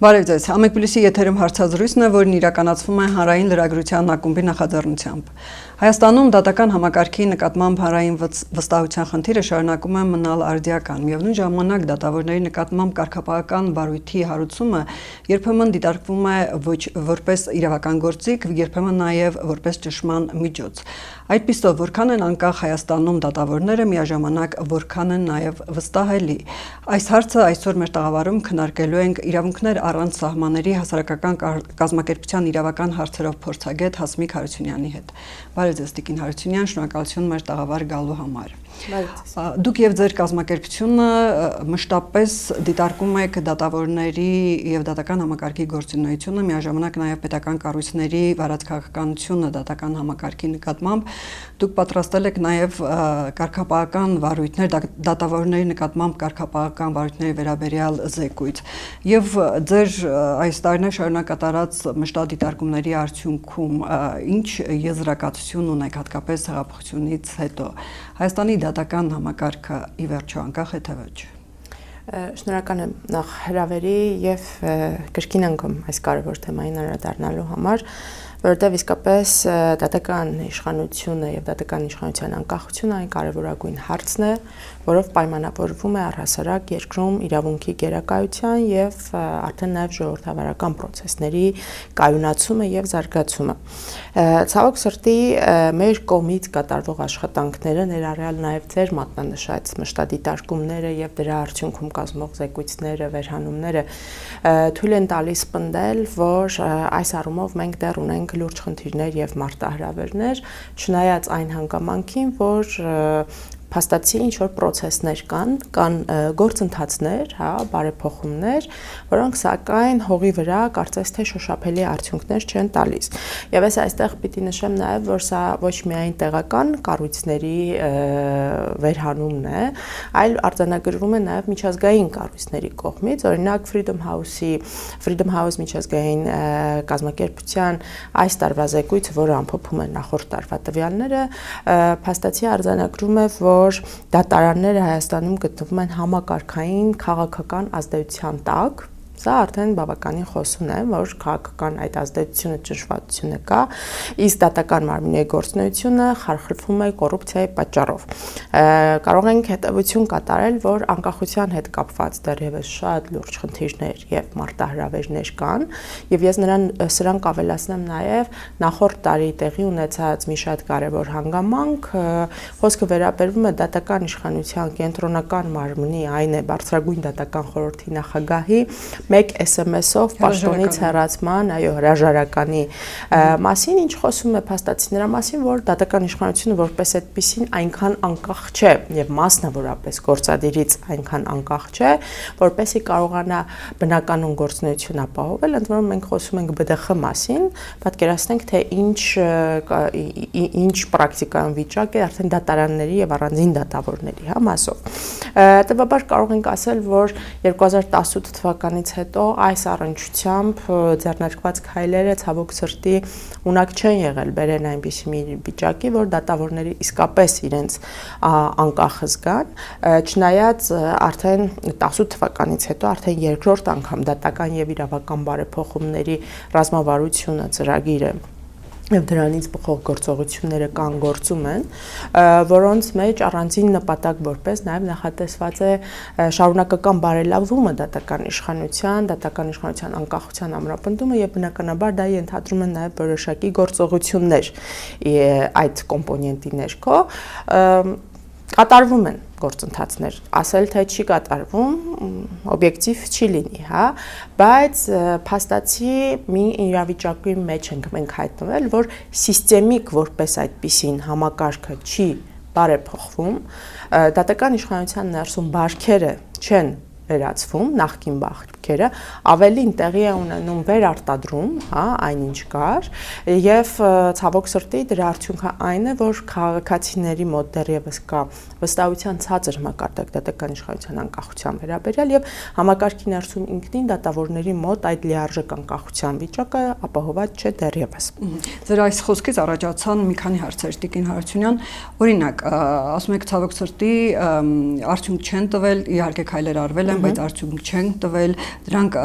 Բարև ձեզ, Ամեկ Պլյուսի եթերում հարցազրույցն է, որն իրականացվում է Հանրային լրագրության ակումբի նախաձեռնությամբ։ Հայաստանում դատական համակարգի նկատմամբ հանրային վստահության խնդիրը շարունակում է մնալ արդիական։ Միևնույն ժամանակ դատավորների նկատմամբ կարգապահական բարույթի հարուցումը երբեմն դիտարկվում է ոչ որպես իրավական գործիք, երբեմն նաև որպես ճնշման միջոց։ Այդ պիսով որքան են անկախ Հայաստանում դատավորները, միաժամանակ որքան են նաև վստահելի։ Այս հարցը այսօր մեր տաղավարում քննարկելու ենք իրավունքներ առանց սահմանների հասարակական կազմակերպության իրավական հարցերով փորձագետ Հասմիկ Հարությունյանի հետ։ Բարև ձեզ, Տիկին Հարությունյան, շնորհակալություն մեր տաղավար գալու համար։ Դուք եւ ձեր կազմակերպությունը մշտապես դիտարկում եք դատավորների եւ դատական համակարգի գործունեությունը, միաժամանակ նաեւ պետական կառույցների վարած քաղաքականությունը դատական համակարգի նկատմամբ։ Դուք պատրաստել եք նաեւ կարգապահական վարույթներ, դատավորների նկատմամբ կարգապահական վարույթների վերաբերյալ զեկույց։ Եվ ձեր այս տարիներ շարունակ կատարած մշտադիտարկումների արդյունքում ինչ եզրակացություն ունեք հատկապես հեղափոխությունից հետո։ Հայաստանի դատական համակարգը ի վերջո անկախ է թե ոչ։ Շնորհակալ եմ նախ հրավերի եւ կրկին անգամ այս կարևոր թեմային անդրադառնալու համար, որովհետեւ իսկապես դատական իշխանությունը եւ դատական իշխանության անկախությունը այն կարևորագույն հարցն է, որով պայմանավորվում է առհասարակ երկրում իրավունքի գերակայության եւ արդեն նաեւ ժողովրդավարական process-ների կայունացումը եւ զարգացումը։ Ցավոք սրտի մեր կողմից կատարվող աշխատանքները ներառյալ նաեւ ձեր մատնանշած մշտադիտարկումները եւ դրա արդյունքում կազմող զեկույցները, վերհանումները թույլ են տալիս պնդել, որ այս առումով մենք դեռ ունենք լուրջ խնդիրներ եւ մարտահրավերներ, չնայած այն հանգամանքին, որ փաստացի ինչ որ process-ներ կան գործընթացներ, հա, բարեփոխումներ, որոնք սակայն հողի վրա կարծես թե շոշափելի արդյունքներ չեն տալիս։ Եվ ես այստեղ պիտի նշեմ նաև, որ սա ոչ միայն տեղական կառույցների վերհանումն է, այլ արձանագրվում է նաև միջազգային կառույցների կողմից, օրինակ Freedom House միջազգային կազմակերպության այս տարվա զեկույցը, որը ամփոփում է նախորդ տարվա տվյալները, փաստացի արձանագրում է, որ դատարանները Հայաստանում գտնվում են համակարգային քաղաքական ազդեցության տակ։ Սա արդեն բավականին խոսուն է, որ քաղաքական այդ ազդեցությունը ճնշվածությունը կա, իսկ դատական մարմինների գործունեությունը խարխլվում է կոռուպցիայի պատճառով։ Կարող ենք հետևություն կատարել, որ անկախության հետ կապված դեռևս շատ լուրջ խնդիրներ եւ մարտահրավերներ կան, եւ ես սրանք ավելացնեմ նաեւ նախորդ տարի տեղի ունեցած մի շատ կարեւոր հանգամանք, խոսքը վերաբերվում է դատական իշխանության կենտրոնական մարմնի, այն է բարձրագույն դատական խորհրդի նախագահի մեկ SMS-ով պաշտոնից հեռացման, այո, հրաժարականի մասին, ինչ խոսում է փաստացի նրա մասին, որ դատական իշխանությունը որպես այդպիսին այնքան անկախ չէ եւ մասնավորապես գործադիրից այնքան անկախ չէ, որպեսզի կարողանա բնականon գործունեություն ապահովել, ընդ որում մենք խոսում ենք ԲԴԽ մասին, պատկերացնենք թե ինչ պրակտիկայում վիճակ է արդեն դատարանների եւ առանձին դատավորների, հա, մասով։ Տվաբար կարող ենք ասել, որ 2018 թվականից հետո այս առնչությամբ ձեռնարկված քայլերը ցավոք սրտի ունակ չեն եղել բերեն այնպիսի մի վիճակի, որ դատավորները իսկապես իրենց անկախ զգան, չնայած արդեն 18 թվականից հետո արդեն երկրորդ անգամ դատական եւ իրավական բարեփոխումների ռազմավարությունը ծրագիրը եւ դրանից բխող գործողությունները կան գործում են, որոնց մեջ առանձին նպատակ որպես նաեւ նախատեսված է շարունակական բարելավումը դատական իշխանության անկախության ամրապնդումը եւ բնականաբար դա ենթադրում է նաեւ որոշակի գործողություններ այդ կոմպոնենտի ներքո կատարվում են գործընթացներ, ասել թե չի կատարվում, օբյեկտիվ չի լինի, հա, բայց փաստացի մի իրավիճակի մեջ ենք մենք հայտնվել, որ սիստեմիկ որպես այդպիսին համակարգը չի բարեփոխվում, դատական իշխանության ներսում բարքերը չեն վերացվում, նախկին բարքերը, ավելին տեղի է ունենում վերարտադրում, հա, այնինչ կար, եւ ցավոք սրտի դրա արդյունքը այն է, որ քաղաքացիների մոտ դեռևս կա վստահության ցածր մակարդակ դատական իշխանության անկախության վերաբերյալ եւ համակարգի ներսում ինքնին դատավորների մոտ այդ լիարժեք անկախության վիճակը ապահոված չէ դեռևս։ Ձեր այս խոսքից առաջացան մի քանի հարցեր, Տիկին Հարությունյան, օրինակ, ասում եք ցավոք սրտի արդյունք չեն տվել, իհարկե քայլեր արվել են, բայց արդյունք չեն տվել, դրանք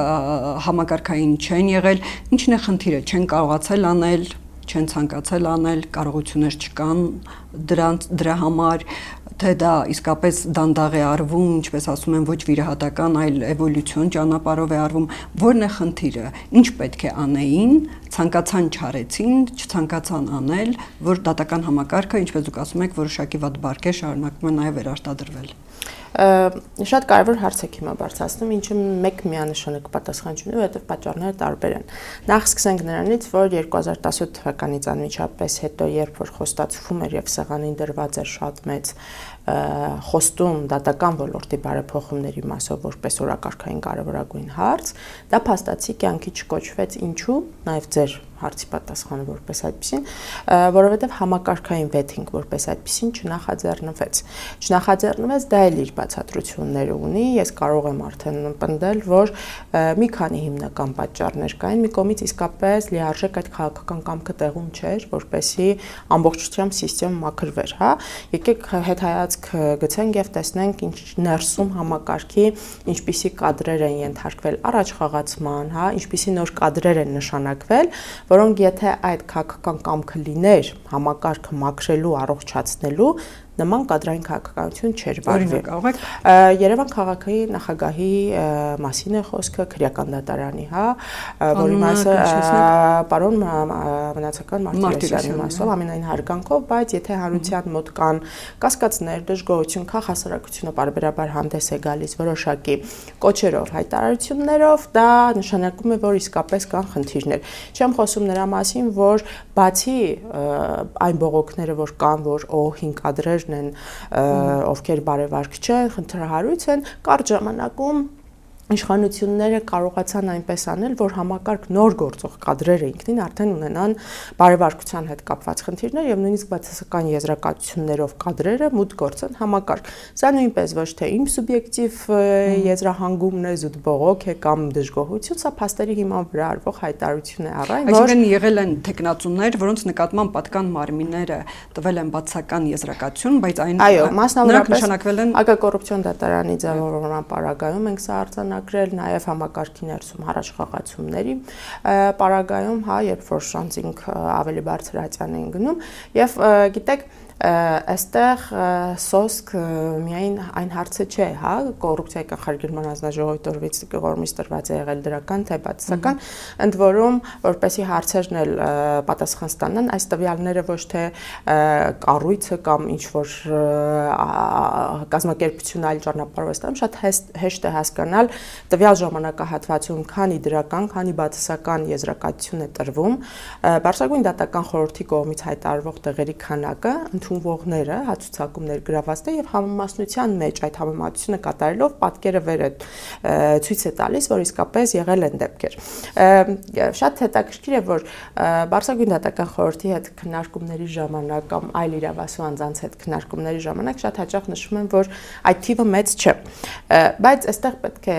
համակարգային չեն եղել, ինչն է խնդիրը, չեն կարողացել անել, չեն ցանկացել անել, կարողություններ չկան դրա համար, թե դա իսկապես դանդաղ է արվում, ինչպես ասում են, ոչ վիրահատական, այլ էվոլյուցիոն ճանապարհով է արվում, որն է խնդիրը, ինչ պետք է անեին, ցանկացան չարեցին, չցանկացան անել, որ դատական համակարգը, ինչպես դուք ասում եք, որոշակի վատ բարգ է, շարունակում է նաև վերարտադրվել։ Շատ կարևոր հարց եք հիմա բարձրացնում, ինչը մեկ միանշանակ պատասխան չունի, որովհետև պատճառները տարբեր են։ Նախ սկսենք նրանից, որ 2017 թվականից անմիջապես հետո, երբ որ խոստացվում էր եւ սեղանին դրված էր շատ մեծ խոստում դատական ոլորտի բարեփոխումների մասով որպես օրակարգային կարևորագույն հարց, դա փաստացի կյանքի չկոչվեց, ինչու, նաև ձեր հարցի պատասխանը որպես այդպեսին, որովհետև համակարգային վեթինգ որպես այդպեսին չնախաձեռնվեց։ Չնախաձեռնվեց, դա էլ իր բացատրությունները ունի, ես կարող եմ արդեն պնդել, որ մի քանի հիմնական պատճառներ կային, մի կողմից իսկապես լիարժեք այդ քաղաքական կամքը տեղում չէր, որպեսզի ամբողջությամբ համակարգը մաքրվեր, հա։ Եկեք հետհայացք գցենք եւ տեսնենք ինչ ներսում համակարգի ինչպիսի կադրեր են ենթարկվել առաջ խաղացման, հա, ինչպիսի նոր կադրեր են նշանակվել, որոնք եթե այդ քաղաքական կամքը լիներ համակարգը մաքրելու, առողջացնելու, նման կադրային քաղաքականություն չէր վարվի։ Երևան քաղաքի նախագահի մասին է խոսքը, քրեական դատարանի, հա, որի մասը պարոն Մնացական Մարտիրոսյանի մասով ամենայն հարգանքով, բայց եթե հանրության մոտ կան կասկածներ, դժգոհություն, քաղաքասարակությունը պարբերաբար հանդես է գալիս որոշակի կոչերով, հայտարարություններով, դա նշանակում է, որ իսկապես կան խնդիրներ։ Չեմ խոսում նրա մասին, որ բացի այն բողոքները, որ կան, որ 5 կադրեր են, ովքեր բարևարք չեն, խնդրահարույց են, կարճ ժամանակում իշխանությունները կարողացան այնպես անել, որ համակարգ նոր գործող կադրերը ինքնին արդեն ունենան բարևարկության հետ կապված խնդիրներ եւ նույնիսկ բացասական եզրակացություններով կադրերը մուտք գործեն համակարգ։ Սա նույնպես ոչ թե իմ սուբյեկտիվ եզրահանգումն է, զուտ բողոք է կամ դժգոհություն, սա փաստերի հիման վրա արվող հայտարարություն է առայն, որ այսինքն եղել են տեխնացուներ, որոնց նկատմամբ պատկան մարմինները տվել են բացասական եզրակացություն, բայց այն մասնավորապես նշանակվել են ակակոռուպցիոն դատարանի ձևավորման պարագայում ենք սա արձանագրել, նաև համակարգի ներսում հարաճ խաղացումների պարագայում, հա, երբ որ շանսինգ ավելի բարձր ատյան են գնում եւ գիտեք այստեղ սոսկ միայն այն հարցը չէ, հա, կոռուպցիայի կանխարգելման հանձնաժողովի տորվից կողմից տրված է եղել դրական թե բացասական, ընդ որում որպեսի հարցերն էլ պատասխան ստանան, այս տվյալները ոչ թե կառույցը կամ ինչ որ կազմակերպություն այլ ճանապարհով ստանում, շատ հեշտ է հասկանալ տվյալ ժամանակահատվածում քանի դրական, քանի բացասական եզրակացություն է տրվում, Բարձրագույն դատական խորհրդի կողմից հայտարարվող տեղերի քանակը, ընդունվողները, հացուցակումներ գրավվածներ եւ համամասնության մեջ այդ համեմատությունը կատարելով պատկերը վեր է ցույց է տալիս, որ իսկապես եղել են դեպքեր։ Շատ հետաքրքիր է, որ Բարձրագույն դատական խորհրդի հետ քննարկումների ժամանակ կամ այլ իրավասու անձանց հետ քննարկումների ժամանակ շատ հաճախ նշում են, որ այդ թիվը մեծ չէ։ Բայց այստեղ պետք է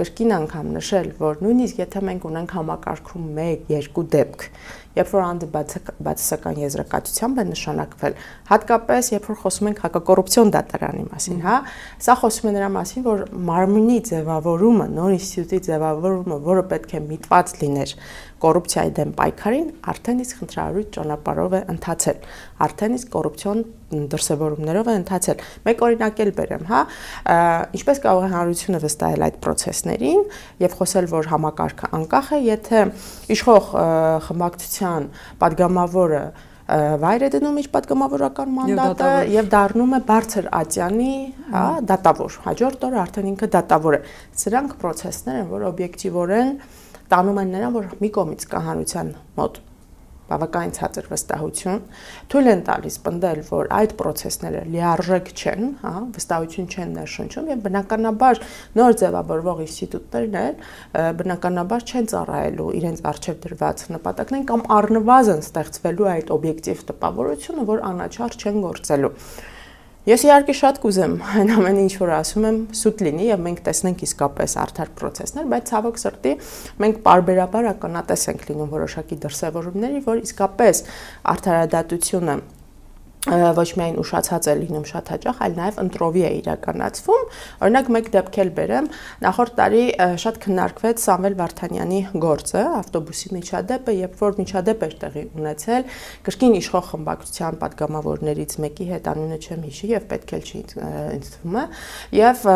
կրկին անգամ նշել, որ նույնիսկ եթե մենք ունենք համակարգում 1-2 դեպք, երբ որ անդը բացասական եզրակացությամբ է նշանակվել, հատկապես երբ որ խոսում ենք հակակոռուպցիոն դատարանի մասին, հա, սա խոսում է նրա մասին, որ մարմնի ձևավորումը, նոր ինստիտուտի ձևավորումը, որը պետք է միտված լիներ կոռուպցիայի դեմ պայքարին, արդեն իսկ խնդրահարույց ճանապարհով է ընթացել, արդեն իսկ կոռուպցիոն դրսևորումներով է ընթացել։ Մեկ օրինակ էլ բերեմ, հա, ինչպես կարող է հանրությունը վստահել այդ process-ներին եւ խոսել, որ համակարգը անկախ է, եթե իշխող խմբակցության падգամավորը վայր է դնում իր падգամավորական մանդատը եւ դառնում է բարձր ատյանի, հա, դատավոր։ Հաջորդ օրը արդեն ինքը դատավոր է։ Սրանք process-ներ են, որ օբյեկտիվորեն տանում են նրան, որ մի կողմից կա հանրության մոտ բավականին ցածր վստահություն, թույլ են տալիս պնդել, որ այդ process-ները լիարժեք չեն, հա, վստահություն չեն ներշնչում եւ բնականաբար նոր ձևավորվող ինստիտուտներն էլ բնականաբար չեն ծառայելու իրենց արժեվ դրված նպատակներին կամ առնվազն ստեղծվելու այդ օբյեկտիվ տպավորությունը, որ անաչառ չեն գործելու։ Ես իհարկե շատ կուզեմ այն ամենը ինչ որ ասում եմ սուտ լինի եւ մենք տեսնենք իսկապես արդար process-ներ, բայց ցավոք սրտի մենք բարբերաբար ականատես ենք լինում որոշակի դրսևորումների, որ իսկապես արդարադատությունը ոչ միայն ուշացած է լինում շատ հաճախ, այլ նաև ընտրովի է իրականացվում։ Օրինակ մեկ դեպք էլ բերեմ, նախորդ տարի շատ քննարկվեց Սամվել Վարդանյանի գործը, ավտոբուսի միջադեպը, երբ որ միջադեպ էր տեղի ունեցել կրկին իշխող խմբակցության պատգամավորներից մեկի հետ, անունը չեմ հիշի եւ պետք էլ չի ինձ թվում է, եւ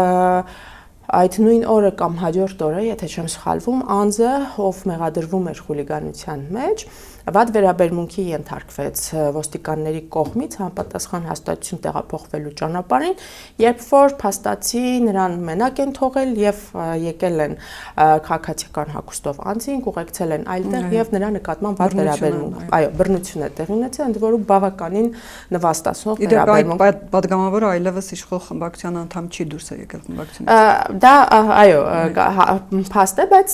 այդ նույն օրը կամ հաջորդ օրը, եթե չեմ սխալվում, անձը, ով մեղադրվում էր խուլիգանության մեջ, վատ վերաբերմունքի ենթարկվեց ոստիկանների կողմից համապատասխան հաստատություն տեղափոխվելու ճանապարհին, երբ որ փաստացի նրան մենակ են թողել եւ եկել են քաղաքացիական հագուստով անձին, ուղեկցել են այլտեղ եւ նրա նկատմամբ վատ վերաբերմունք, այո, բռնություն է տեղի ունեցել, ընդ որում բավականին նվաստացնող վերաբերմունք։ Պատգամավորը այլևս իշխող խմբակցության անդամ չի, դուրս է եկել խմբակցությունից։ Դա այո, փաստ է, բայց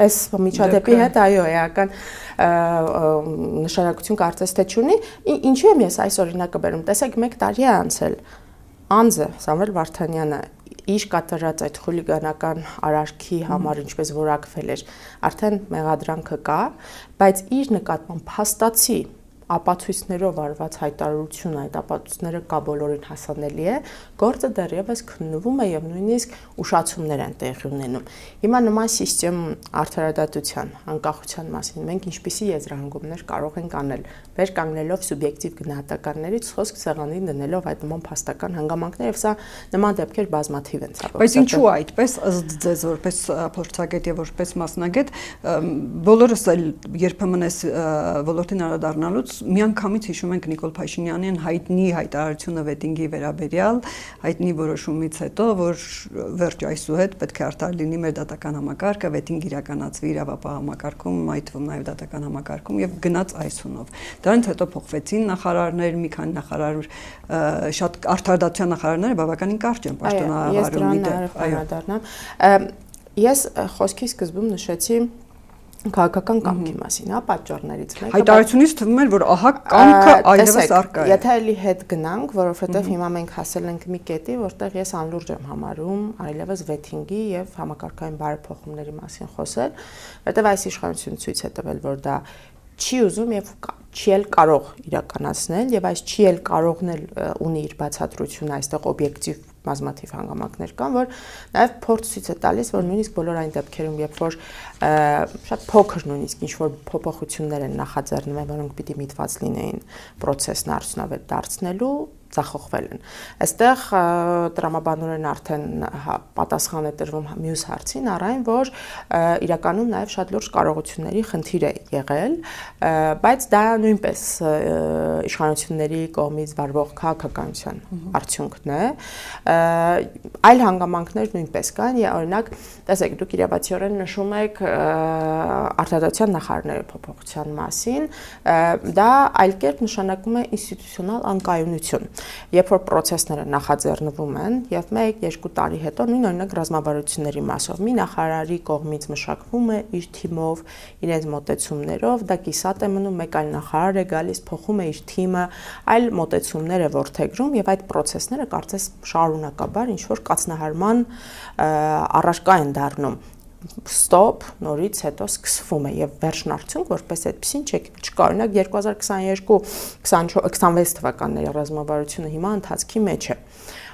այս միջադեպի հետ այո, էական նշանակություն կարծես թե չունի։ Ինչու եմ ես այս օրինակը բերում։ Տեսեք, 1 տարի է անցել։ Անձը Սամվել Վարդանյանը իր կատարած այդ խուլիգանական արարքի համար ինչպես որակվել էր, արդեն մեղադրանքը կա, բայց իր նկատմամբ փաստացի ապացույցներով արված հայտարարություն, այդ ապացույցները կա բոլորին հասանելի է, գործը դեռևս քննվում է եւ նույնիսկ ուշացումներ են տեղի ունենում։ Հիմա նման սիստեմ արդարադատության, անկախության մասին մենք ինչպիսի եզրահանգումներ կարող ենք անել, վեր կանգնելով սուբյեկտիվ գնահատականներից, խոսք սեղանին դնելով այդ նման փաստական հանգամանքներ, եւ սա նման դեպքեր բազմաթիվ են ցավոք։ Բայց ինչու այդպես ըստ ձեզ որպես փորձագետ եւ որպես մասնագետ, բոլորս էլ երբեմն էս ոլորտին անդրադառնալուց միանգամից հիշում ենք Նիկոլ Փաշինյանին հայտնի հայտարարությունը վետինգի վերաբերյալ, հայտնի որոշումից հետո, որ վերջ այսուհետ պետք է արդար լինի մեր դատական համակարգը, վետինգ իրականացվի իրավապահ համակարգում, այդ թվում նաև դատական համակարգում եւ գնաց այս հունով։ Դրանից հետո փոխվեցին նախարարներ, մի քանի նախարար, շատ արդարադատության նախարարները բավականին կարճ են պաշտոնավարում։ Ես խոսքի սկզբում նշեցի քաղաքական կամքի մասին, հա, պատճառներից մեկը։ Հայտարարությունից թվում էր, որ ահա կամքը այլևս առկա է։ Եթե էլի հետ գնանք, որովհետև հիմա մենք հասել ենք մի կետի, որտեղ ես անլուրջ եմ համարում այլևս վեթինգի եւ համակարգային բարեփոխումների մասին խոսել, որտեղ այս իշխանությունը ցույց է տվել, որ դա չի ուզում եւ չի էլ կարող իրականացնել եւ այս չի էլ կարողն էլ ունի իր բացատրությունը այստեղ օբյեկտիվ բազմաթիվ հանգամանքներ կան, որ նաև փորձ ցույց է տալիս, որ նույնիսկ բոլոր այն դեպքերում, երբ որ շատ փոքր նույնիսկ ինչ-որ փոփոխություններ են նախաձեռնվել, որոնք պիտի միտված լինեին process-ն արդյունավետ դարձնելու, ձախողվել են։ Այստեղ տրամաբանորեն արդեն պատասխան է տրվում մյուս հարցին, առայն որ իրականում նաև շատ լուրջ կարողությունների խնդիր է եղել, բայց դա նույնպես իշխանությունների կողմից վարվող քաղաքականության արդյունքն է։ Այլ հանգամանքներ նույնպես կան, օրինակ, տեսեք, դուք իրավացիորեն նշում եք արդարադատության նախարարների փոփոխության մասին, դա այլ կերպ նշանակում է ինստիտուցիոնալ անկայունություն։ Երբ որ process-ները նախաձեռնվում են եւ 1-2 տարի հետո նույն օրինակ ռազմավարությունների մասով մի նախարարի կողմից մշակվում է իր թիմով, իրենց մոտեցումներով, դա կիսատ է մնում, մեկ այլ նախարար է գալիս, փոխում է իր թիմը, այլ մոտեցումներ է որդեգրում եւ այդ process-ները կարծես շարունակաբար ինչ որ կացնահարման առարկա են դառնում։ Stop, նորից հետո սկսվում է եւ վերջն արդյունք որպես այդպեսին չկա, օրինակ 2022-26 թվականների ռազմավարությունը հիմա ընթացքի մեջ է։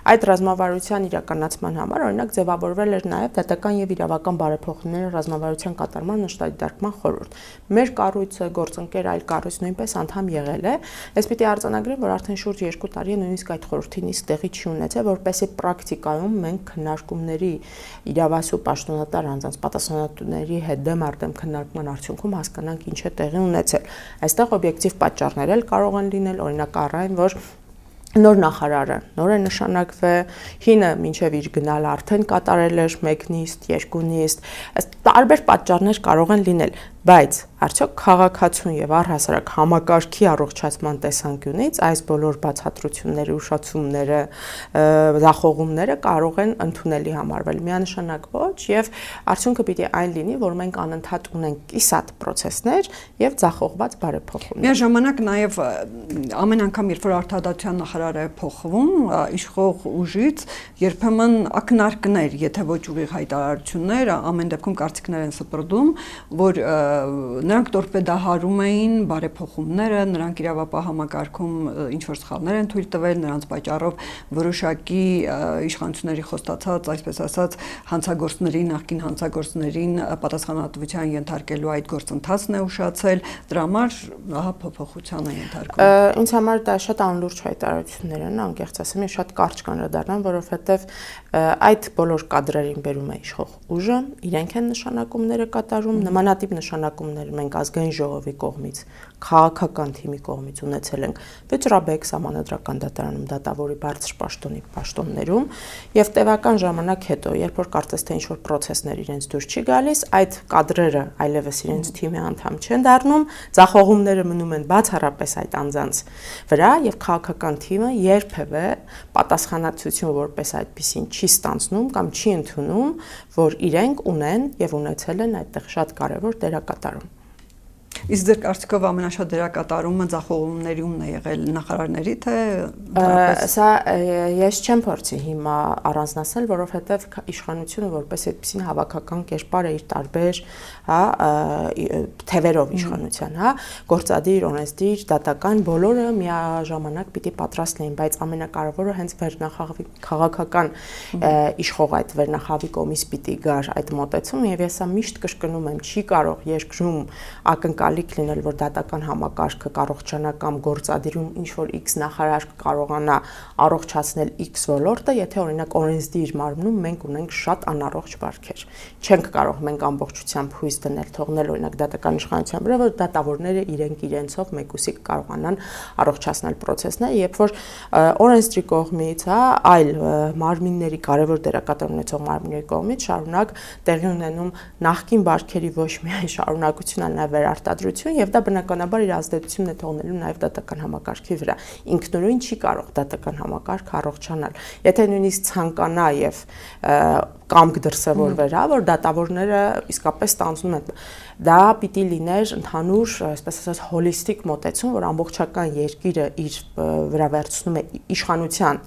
Այդ ռազմավարության իրականացման համար օրինակ ձևավորվել էր նաև դատական եւ իրավական բարեփոխումների ռազմավարության կատարման մշտադիտարկման խորհուրդ։ Մեր կառույցը գործընկեր այլ կառույց նույնպես անդամ եղել է։ Ես պիտի արձանագրեմ, որ արդեն շուրջ 2 տարի է նույնիսկ այդ խորհրդին իսկ տեղի չի ունեցել, որպեսզի պրակտիկայում մենք քննարկումների իրավասու պաշտոնատար անձանց պատասխանատուների հետ դեմ առ դեմ քննարկման արդյունքում հասկանանք ինչ է տեղի ունեցել։ Այստեղ օբյեկտիվ պատճառներ էլ կարող են լինել, օրինակ առայն որ նոր նախարարը նոր է նշանակվել, հինը մինչև իր գնալը արդեն կատարել էր 1 նիստ, 2 նիստ, տարբեր պատճառներ կարող են լինել, բայց արդյոք քաղաքացուն եւ առհասարակ համակարգի առողջացման տեսանկյունից այս բոլոր բացատրությունները, ուշացումները, ձախողումները կարող են ընդունելի համարվել, միանշանակ ոչ եւ արդյունքը պիտի այն լինի, որ մենք անընդհատ ունենք կիսատ process-ներ եւ ձախողված բարեփոխումներ։ Միաժամանակ նաեւ ամեն անգամ երբ որ արդարադատության նախարարը փոխվում, իշխող ուժից երբեմն ակնարկներ, եթե ոչ ուղիղ հայտարարություններ, ամեն դեպքում կարծիքներ են սպրդում, որ նրանք տորպեդահարում էին բարեփոխումները, նրանք իրավապահ համակարգում ինչ-որ սխալներ են թույլ տվել, նրանց պատճառով որոշակի իշխանությունների խոստացած, այսպես ասած, նախկին հանցագործներին պատասխանատվության ենթարկելու այդ գործընթացն է ուշացել, դրա համար ահա փոփոխության է ենթարկվում։ Ինձ համար դա շատ անլուրջ հայտարարություններ են, անկեղծ ասեմ, ես շատ կարճ կանրադառնամ, որովհետև այդ բոլոր կադրերին բերում է իշխող ուժը, իրենք են նշանակումները կատարում, նմանատիպ նշանակումներ մենք ազգային ժողովի կողմից, քաղաքական թիմի կողմից ունեցել ենք Վճռաբեկ սահմանադրական դատարանում դատավորի բարձր պաշտոններում եւ տևական ժամանակ հետո, երբ որ կարծես թե ինչ-որ process-ներ իրենց դուրս չի գալիս, այդ կադրերը այլևս իրենց թիմի անդամ չեն դառնում, ձախողումները մնում են բացառապես այդ անձանց վրա եւ քաղաքական թիմը երբևէ պատասխանատվություն որպես այդպեսին չի ստանձնում կամ չի ընդունում, որ իրենք ունեն եւ ունեցել են այդտեղ շատ կարեւոր դերակատարում։ Իսկ ձեր կարծիքով ամենաշատ դերակատարումը ձախողումներումն է եղել նախարարների, թե սա ես չեմ փորձի հիմա առանձնացնել, որովհետև իշխանությունը որպես այդպեսին հավաքական կերպար է իր տարբեր, թևերով իշխանության, գործադիր, օրենսդիր, դատական բոլորը միաժամանակ պիտի պատրաստ լինեն, բայց ամենակարևորը հենց վերնախավի քաղաքական իշխող այդ վերնախավի կողմից պիտի գար այդ մոտեցումը եւ ես սա միշտ կրկնում եմ, չի կարող երկրում ակնկալիք լինել, որ դատական համակարգը առողջանա կամ գործադիրում ինչ-որ X նախարար կարողանա առողջացնել X ոլորտը, եթե օրինակ օրենսդիր մարմնում մենք ունենք շատ անառողջ վարքեր։ Չենք կարող մենք ամբողջությամբ հույս դնել, թողնել օրինակ դատական իշխանության վրա, որ դատավորները իրենք իրենցով մեկուսի կարողանան առողջացնել process-ները, երբ որ օրենսդրի կողմից, այլ մարմինների կարևոր դերակատար ունեցող մարմինների կողմից շարունակ տեղի ունենում նախկին վարքերի ոչ միայն շարունակություն, այլ նաև վերարտադրություն եւ դա բնականաբար իր ազդեցությունն է թողնելու նաև դատական համակարգի վրա։ Ինքնուրույն չի կարող դատական համակարգը առողջանալ։ Եթե նույնիսկ ցանկանա եւ կամք դրսևորվեր, որ դատավորները իսկապես ստանձնում են, դա պիտի լիներ ընդհանուր, այսպես ասած, հոլիստիկ մոտեցում, որ ամբողջական երկիրը իր վրա վերցնում է իշխանության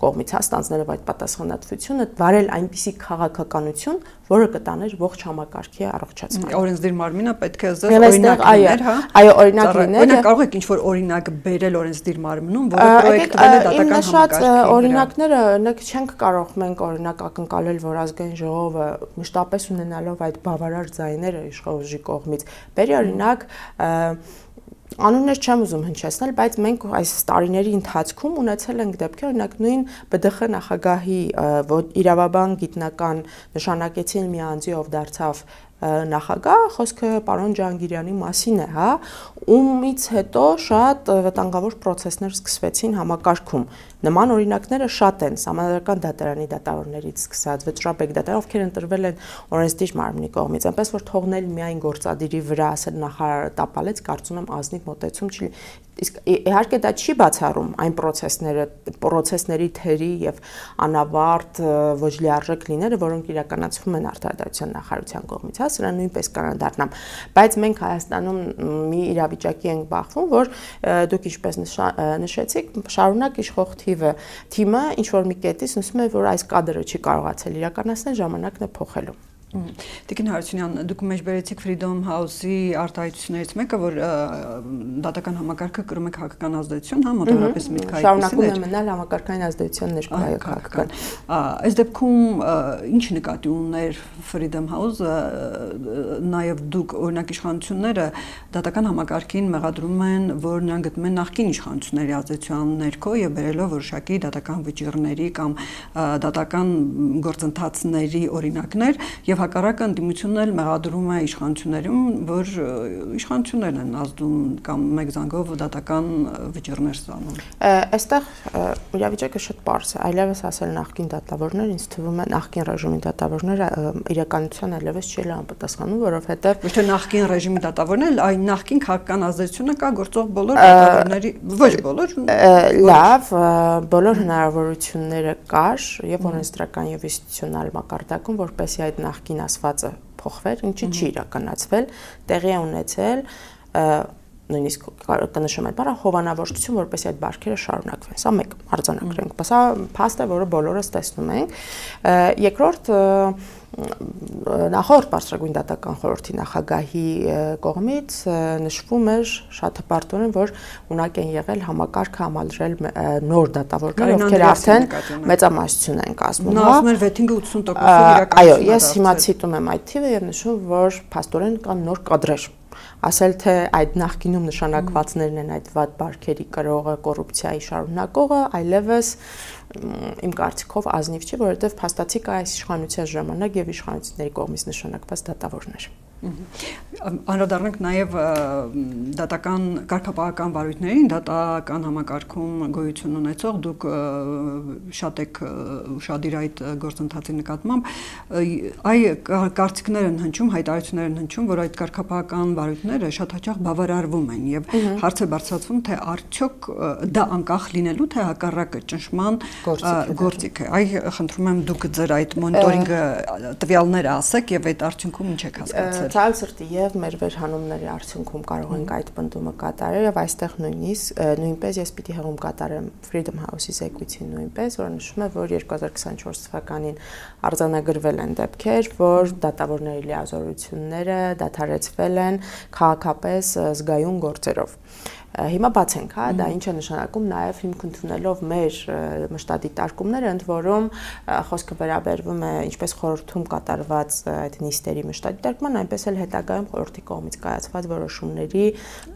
կողմից ստանձնելով այդ պատասխանատվությունը, վարել այնպիսի քաղաքականություն, որը կտաներ ողջ համակարգի առողջացման։ Օրենսդիր մարմինը պետք է օրինակ լիներ, այո, օրինակ լիներ։ Օրինակ կարող եք ինչ-որ օրինակ բերել օրենսդիր մարմնում, որը պրոյեկտվել է դատական համակարգի։ Օրինակները չենք կարող մենք օրինակ ակնկալել, որ ազգային ժողովը մշտապես ունենալով այդ բավարար ձայները իշխող ուժի կողմից բերի օրինակ անուններ չեմ ուզում հնչեցնել, բայց մենք այս տարիների ընթացքում ունեցել ենք դեպքեր, օրինակ նույն ԲԴԽ նախագահի իրավաբան գիտնական նշանակեցին մի անձի, ով դարձավ նախագահ, խոսքը պարոն Ջանգիրյանի մասին է, ումից հետո շատ վտանգավոր process-ներ սկսվեցին համակարգում։ Նման օրինակները շատ են, Սահմանադրական դատարանի դատավորներից սկսած, Վճռաբեկ դատարան, ովքեր ընտրվել են օրենսդիր մարմնի կողմից, այնպես որ թողնել միայն գործադիրի վրա, ասել նախարարը տապալեց, կարծում եմ ազնիվ մոտեցում չի։ Իսկ իհարկե դա չի բացառում այն process-ների թերի եւ անավարտ ոչ լիարժեք լինելը, որոնք իրականացվում են Արտադրության նախարարության կողմից, սրա նույնպես կանադառնամ, բայց մենք Հայաստանում մի իրավիճակի ենք բախվում, որ դուք ինչպես նշեցիք, շարունակ իշխող թիմը ինչ որ մի կետից նշում է, որ այս կադրը չի կարողացել իրականացնել, ժամանակն է փոխելու։ Տիկին Հարությունյան, դուք մեջբերեցիք Freedom House-ի արտահայտություններից մեկը, որ դատական համակարգը կրում է քաղաքական ազդեցություն, մոտավորապես միտքային։ Շարունակում է մնալ համակարգային ազդեցության ներկայ քաղաքական։ Այս դեպքում ինչ նկատի ուներ Freedom House-ը, նաև դուք օրինակ իշխանությունները դատական համակարգին մեղադրում են, որ նրանք գտնում են նախկին իշխանությունների ազդեցության ներքո եւ բերելով որոշակի դատական վճիռների կամ դատական գործընթացների օրինակներ եւ հակառակը ընդդիմությունն էլ մեղադրում է իշխանություններում, որ իշխանություններն են ազդում կամ մեկ զանգով դատական վճիռներ ստանում։ Այստեղ իրավիճակը շատ պարզ է, այլևս ասել նախկին դատավորներ, ինձ թվում է նախկին ռեժիմի դատավորները իրականության այլևս չի անպատասխանում, որովհետեւ ոչ թե նախկին ռեժիմի դատավորներ, այլ նախկին քաղաքական ազդեցությունը կա գործող բոլոր դատավորների, ոչ բոլոր, լավ, բոլոր հնարավորությունները կար եւ օրենսդրական եւ ինստիտուցիոնալ մակարդակում, որպեսզի այդ նախկին ասվածը փոխվեր, ինչի չի իրականացվել, տեղի է ունեցել նույնիսկ կնշում այդ բառը հովանավորչություն, որպեսզի այդ բարքերը շարունակվեն։ Սա մեկ արձանագրենք, սա փաստ է, որը բոլորս տեսնում ենք։ Երկրորդ նախորդ բարձրագույն դատական խորհրդի նախագահի կողմից նշվում էր շատ հպարտորեն, որ ունակ են եղել համակարգը համալրել նոր դատավորներ, ովքեր արդեն մեծամասնություն են կազմում։ Նա ասում էր 6-ը 80%-ով այո, ես հիմա ցիտում եմ այդ թիվը եւ նշում, որ փաստորեն կան նոր կադրեր։ Ասել թե այդ նախկինում նշանակվածներն են այդ վատ բարքերի կրողը, կոռուպցիայի շարունակողը, այլևս իմ կարծիքով ազնիվ չի, որովհետև փաստացի կա այս իշխանության ժամանակ եւ իշխանությունների կողմից նշանակված դատավորներ։ Անդրադառնանք նաև դատական կարգապահական վարույթներին, դատական համակարգում գոյություն ունեցող, դուք շատ եք ուշադիր այդ գործընթացի նկատմամբ, կարծիքներ են հնչում, հայտարարություններ են հնչում, որ այդ կարգապահական վարույթները շատ հաճախ բավարարվում են եւ հարց է բարձրացվում, թե արդյոք դա անկախ լինելու, թե հակառակը ճնշման գործիք է։ Այ խնդրում եմ դուք ձեր այդ մոնիտորինգը տվյալները ասեք եւ այդ արդյունքում ինչ եք հասկացել։ Ցավոք սրտի եւ մեր վերհանումների արդյունքում կարող ենք այդ պնդումը կատարել եւ այստեղ նույնպես ես պիտի հղում կատարեմ Freedom House-ի զեկույցին նույնպես, որը նշում է, որ 2024 թվականին արձանագրվել են դեպքեր, որ դատավորների լիազորությունները դադարեցվել են քաղաքապես զգայուն գործերով։ Հիմա բացենք, հա, դա ինչ է նշանակում նաև հիմք ընդունելով մեր մշտադիտարկումները, ընդ որում խոսքը վերաբերվում է ինչպես խորհրդում կատարված այդ նիստերի մշտադիտարկման, այնպես էլ հետագայում խորհրդի կողմից կայացված որոշումների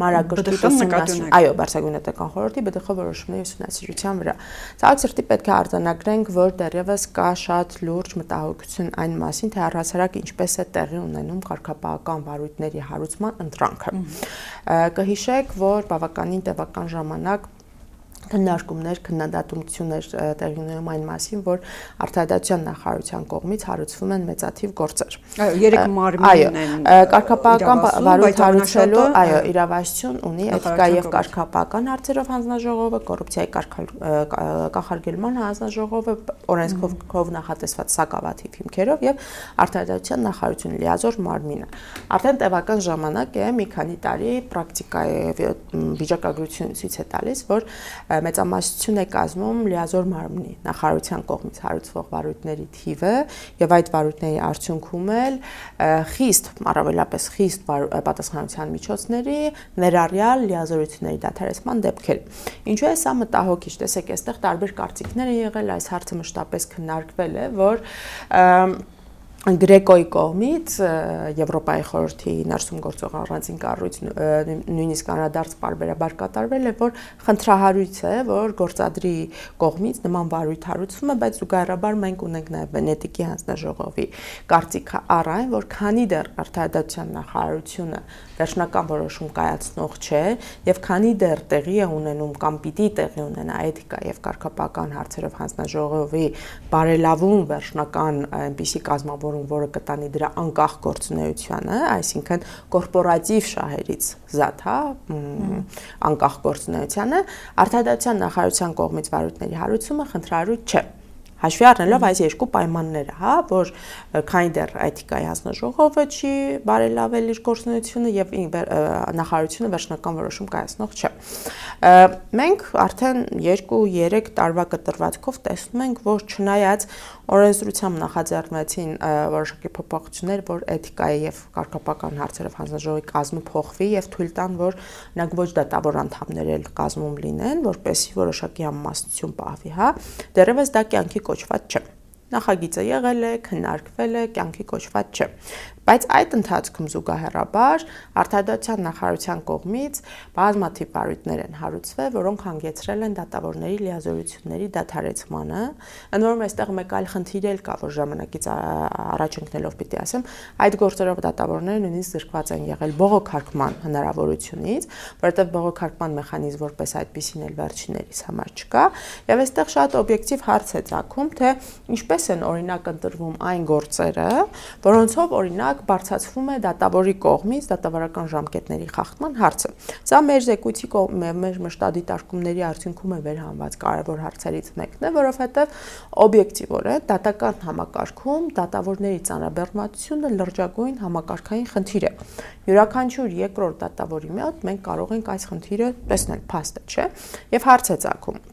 մանրակրկիտ ուսումնասիրություն, այո, Բարձրագույն դատական խորհրդի ԲԴԽ որոշումների ուսումնասիրության վրա։ Ցավոք սրտի պետք է արձանագրենք, որ դեռևս կա շատ լուրջ մտահոգություն այն մասին, թե առհասարակ ինչպես է տեղի ունենում կարգապահական վարույթների հարուցման ընթրանքը։ Կհիշեք, որ բավականին տևական ժամանակ քննարկումներ, քննադատություններ տեղի ունենում այն մասին, որ Արտադրության նախարարության կողմից հարուցվում են մեծաթիվ գործեր։ Այո, 3 մարմին են կարգապահական վարույթ հարուցելու, այո, իրավասություն ունի Էթիկայի եւ կարգապահական հարցերով հանձնաժողովը, կոռուպցիայի կանխարգելման հանձնաժողովը, օրենսգով նախատեսված սակավաթիվ հիմքերով եւ Արտադրության նախարարությունը լիազոր մարմինը։ Արդեն տևական ժամանակ է, մի քանի տարի պրակտիկայի վիճակագրությունը ցույց է տալիս, որ մեծամասնություն է կազմում լիազոր մարմնի նախարարության կողմից հարուցվող վարույթների թիվը եւ այդ վարույթների արդյունքում էլ խիստ, առավելապես խիստ պատասխանատվության միջոցների ներառյալ լիազորությունների դադարեցման դեպքեր։ Ինչու է սա մտահոգիչ։ Տեսեք, այստեղ տարբեր կարծիքներ են եղել, այս հարցը մշտապես քննարկվել է, որ Գրեկոյի կողմից Եվրոպայի խորհրդի ներսում գործող առանձին կառույց նույնիսկ անդրադարձ պարբերաբար կատարվել է, որ խնդրահարույց է, որ գործադրի կողմից նման վարույթ հարուցվում է, բայց զուգահեռաբար մենք ունենք նաև Վենետիկի հանձնաժողովի կարծիքը առ այն, որ քանի դեռ Արտադրության նախարարությունը վերջնական որոշում կայացնող չէ եւ քանի դեռ տեղի է ունենում կամ պիտի տեղի ունենա Էթիկա եւ կարգապահական հարցերով հանձնաժողովի բարելավում վերջնական այնպիսի կազմավորում, որը կտանի դրա անկախ գործունեությանը, այսինքն կորպորատիվ շահերից զատ, հա, անկախ գործունեությանը, Արտադրության նախարարության կողմից վարույթների հարուցումը խնդրահարույց չէ։ Հաշվի առնելով այս երկու պայմանները, հա, որ քանի դեռ Էթիկայի հանձնաժողովը չի բարելավել իր գործունեությունը եւ նախարարությունը վերջնական որոշում կայացնող չէ։ Մենք արդեն 2-3 տարվա կտրվածքով տեսնում ենք, որ չնայած օրենսդրությամբ նախաձեռնվեցին որոշակի փոփոխություններ, որ Էթիկայի եւ կարգապահական հարցերով հանձնաժողովի կազմը փոխվի եւ թույլ տան, որ նրանք ոչ դատավոր անդամներ էլ կազմում լինեն, որպեսզի որոշակի համամասնություն պահվի, հա, դեռևս դա կյանքի կոչված չէ։ Նախագիծը եղել է, քննարկվել է, կյանքի կոչված չէ։ Բայց այդ ընթացքում զուգահեռաբար Արտադրության նախարարության կողմից բազմաթիվ վարույթներ են հարուցվել, որոնք հանգեցրել են դատավորների լիազորությունների դադարեցմանը։ Ընդ որում այստեղ մեկ այլ խնդիր էլ կա, որ ժամանակից առաջ ընկնելով պիտի ասեմ, այդ գործերով դատավորները նույնիսկ զրկված են եղել բողոքարկման հնարավորությունից, որովհետև բողոքարկման մեխանիզմ որպես այդպեսին էլ վերջիններիս համար չկա, եւ այստեղ շատ օբյեկտիվ հարց է ծագում, թե ինչպես են օրինակ ընտրվում այն գործերը, որոնցով օրինակ ժամանակ բարձրացվում է դատավորի կողմից դատավարական ժամկետների խախտման հարցը։ Սա մեր զեկույցի մեր մշտադիտարկումների արդյունքում է վերհանված կարևոր հարցերից մեկն է, որովհետև օբյեկտիվորեն դատական համակարգում դատավորների ծանրաբեռնվածությունը լրջագույն համակարգային խնդիր է։ Յուրաքանչյուր երկրորդ դատավորի մոտ մենք կարող ենք այս խնդիրը տեսնել, փաստ է, չէ՞։ Եվ հարց է ծագում.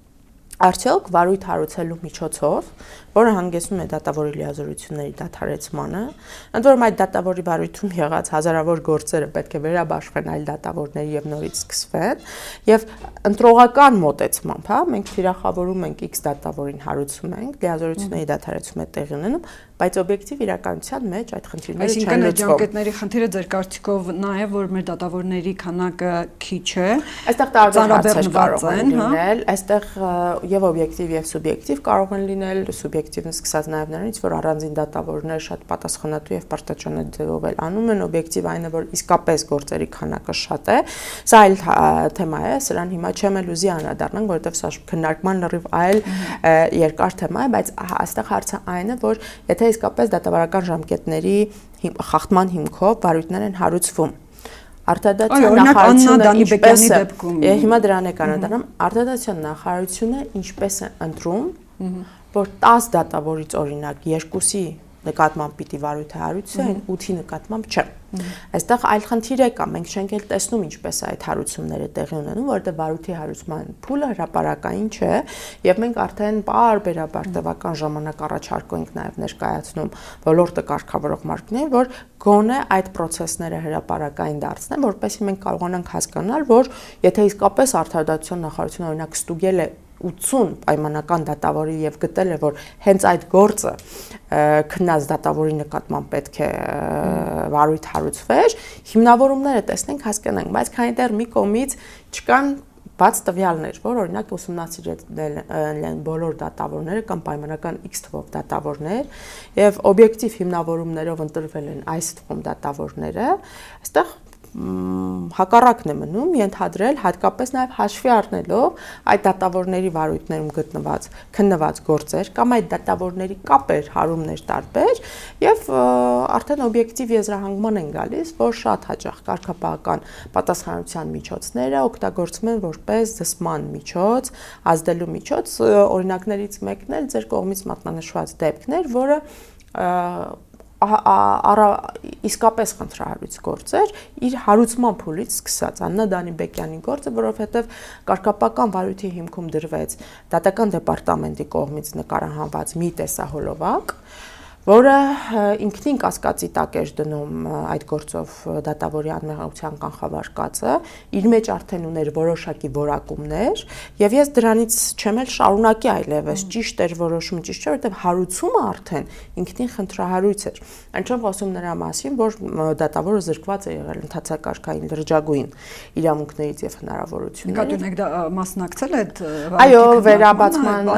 Արդյոք վարույթ հարուցելու միջոցով, որը հանգեցնում է դատավորի լիազորությունների դադարեցմանը, ընդ որում այդ դատավորի վարույթում եղած հազարավոր գործերը պետք է վերաբաշխվեն այլ դատավորների եւ նորից սկսվեն, եւ ընտրողական մոտեցմամբ, հա, մենք թիրախավորում ենք X դատավորին հարուցում ենք, լիազորությունների դադարեցում է տեղի ունենում, բայց օբյեկտիվ իրականության մեջ այդ խնդիրները չեն լուծվում։ Ժամկետների խնդիրը ձեր կարծիքով նա է, որ մեր դատավորների քանակը քիչ է։ Այստեղ տարբեր հարցեր կարող են լինել, այստեղ եւ օբյեկտիվ եւ սուբյեկտիվ կարող են լինել, սուբյեկտիվն սկսած նաեւ նրանից, որ առանձին դատավորները շատ պատասխանատու եւ պարտաճանաչ ձևով էլ անում են, օբյեկտիվ այն է, որ իսկապես գործերի քանակը շատ է։ Սա այլ թեմա է, սրան հիմա չեմ էլ ուզի անդրադառնանք, որովհետեւ սա քննարկման լրիվ այլ երկար թեմա է, բայց այստեղ հարցը այն է, որ եթե իսկապես դատավարական ժամկետների խախտման հիմքով վարույթներ են հարուցվում։ Արտադատության նախարարությունը ինչպես է, հիմա դրան է կանադառնամ, արտադատության նախարարությունը ինչպես է ընտրում, որ 10 դատավորից օրինակ 2-ի նկատմամբ պիտի վարույթը հարուցեն, 8-ի նկատմամբ չէ։ Այստեղ այլ խնդիր է կա, մենք չենք էլ տեսնում ինչպես է այդ հարուցումները տեղի ունենում, որովհետև վարույթի հարուցման փուլը հրապարակային չէ, եւ մենք արդեն բարբերաբար տևական ժամանակ առաջարկում ենք նաեւ ներկայացնում ոլորտը կարգավորող մարմիններին, որ գոնե այդ process-ները հրապարակային դարձնեն, որպեսզի մենք կարողանանք հասկանալ, որ եթե իսկապես արդարադատության նախարարությունը օրինակ ստուգել է 80 պայմանական դատավորի եւ գտել է, որ հենց այդ գործը քննած դատավորի նկատմամբ պետք է վարույթ հարուցվեր, հիմնավորումները տեսնենք, հասկանանք, բայց քանի դեռ մի կողմից չկան բաց տվյալներ, որ օրինակ ուսումնասիրել են բոլոր դատավորները կամ պայմանական X թվով դատավորներ եւ օբյեկտիվ հիմնավորումներով ընտրվել են այս թվում դատավորները, այստեղ հակառակն է մնում ենթադրել հատկապես նաև հաշվի առնելով այդ դատավորների վարույթներում գտնված քննված գործեր կամ այդ դատավորների կապեր, հարումներ տարբեր եւ արդեն օբյեկտիվ եզրահանգման են գալիս, որ շատ հաճախ կարգապահական պատասխանատվության միջոցները օգտագործվում են որպես զսպման միջոց, ազդելու միջոց, օրինակներից մեկն էլ ձեր կողմից մատնանշված դեպքն էր, որը իսկապես խնդրահարույց գործ էր իր հարուցման փուլից սկսած Աննա Դանիբեկյանի գործը, որովհետև կարգապահական վարույթի հիմքում դրվեց դատական դեպարտամենտի կողմից նկարահանված մի տեսահոլովակ, որը ինքնին կասկածի տակ էր դնում այդ գործով դատավորի անմեղացության կանխավարկածը, իր մեջ արդեն ուներ որոշակի որակումներ, եւ ես դրանից չեմ էլ շարունակի այլևս ճիշտ էր որոշումը, ճիշտ չէ, որովհետեւ հարուցումը արդեն ինքնին խնդրահարույց էր։ Այն չեմ խոսում նրա մասին, որ դատավորը զրկված է եղել ընդհանրակարգային լրջագույն իրավունքներից եւ հնարավորություններից։ Նկատի ունեք դա մասնակցել եք այո, վերաբացման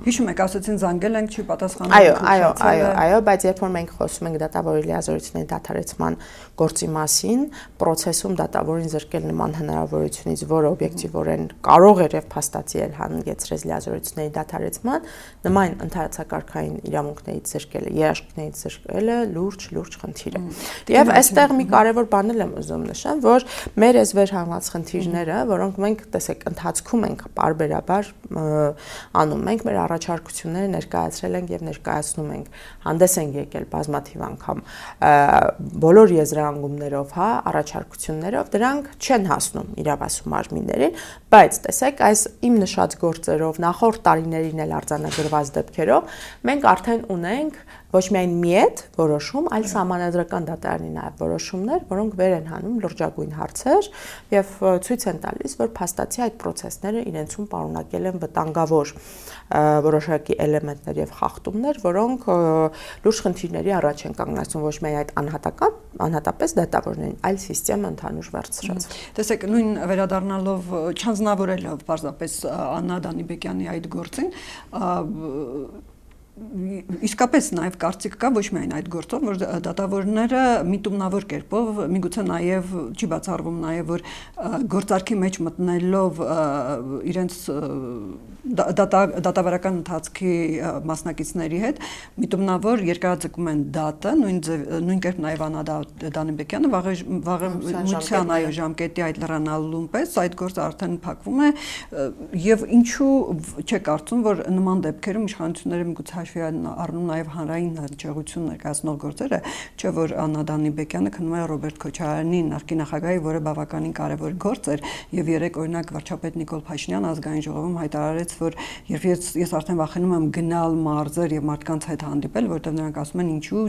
հիշում եք, ասացին զանգել ենք, չի պատասխանում։ Այո, բայց երբ որ մենք խոսում ենք դատավորի լիազորությունների դադարեցման գործի մասին, process-ում դատավորին զրկել նման հնարավորությունից, որը օբյեկտիվորեն կարող էր եւ փաստացի էլ հանգեցրեց լիազորությունների դադարեցման, նման ընդհանրակարգային իրավունքներից զրկելը, երաշխիքներից զրկելը լուրջ խնդիր է։ Եվ այստեղ մի կարևոր բան եմ ուզում նշեմ, որ մեր այս վերհանված խնդիրները, որոնք մենք տեսեք ընթացքում ենք բարբերաբար անում, մենք մեր առաջարկությունները ներկայացրել ենք եւ ներկայացնում ենք, հանդես են եկել բազմաթիվ անգամ բոլոր եզրահանգումներով, հա, առաջարկություններով, դրանք չեն հասնում իրավասու մարմիններին, բայց տեսեք, այս իմ նշած գործերով նախորդ տարիներին էլ արձանագրված դեպքերով մենք արդեն ունենք ոչ միայն միետ որոշում, այլ սահմանադրական դատարանի նաև որոշումներ, որոնք վեր են հանում լրջագույն հարցեր եւ ցույց են տալիս, որ փաստացի այդ process-ները իրենցում պարունակել են վտանգավոր որոշակի էլեմենտներ եւ խախտումներ, որոնք լուրջ խնդիրների առաջ են կանգնեցնում ոչ միայն այդ անհատապես դատավորներին, այլ համակարգը ընդհանուր վերցրած։ Տեսեք, նույն վերադառնալով չանձնավորելով պարզապես Աննա Դանիբեկյանի այդ գործին, Իսկապես նաև կարծիք կա ոչ միայն այդ գործով, որ դատավորները միտումնավոր կերպով, միգուցե նաև չի բացառվում նաև որ գործարքի մեջ մտնելով իրենց դատավարական ընթացքի մասնակիցների հետ միտումնավոր երկարաձգում են դատը, նույն կերպ նաև Աննա Դանիբեկյանը վաղեմության այո ժամկետի այդ լրանալուն պես այդ գործը արդեն փակվում է եւ ինչու չեք կարծում որ նման դեպքերում իշխանությունները միգուցե հաշվի առնում նաև հանրային հնչեղություն ներկայացնող գործերը, չէ որ Աննա Դանիբեկյանը քննում է Ռոբերտ Քոչարյանի նախկին նախագահի, որը բավականին կարևոր գործ էր եւ երեք օրինակ վարչապետ Նիկոլ Փաշինյանը ազգային ժողովում հայտարարեց, որ երբ ես արդեն վախենում եմ գնալ մարզեր եւ մարդկանց հետ հանդիպել, որտեղ նրանք ասում են ինչու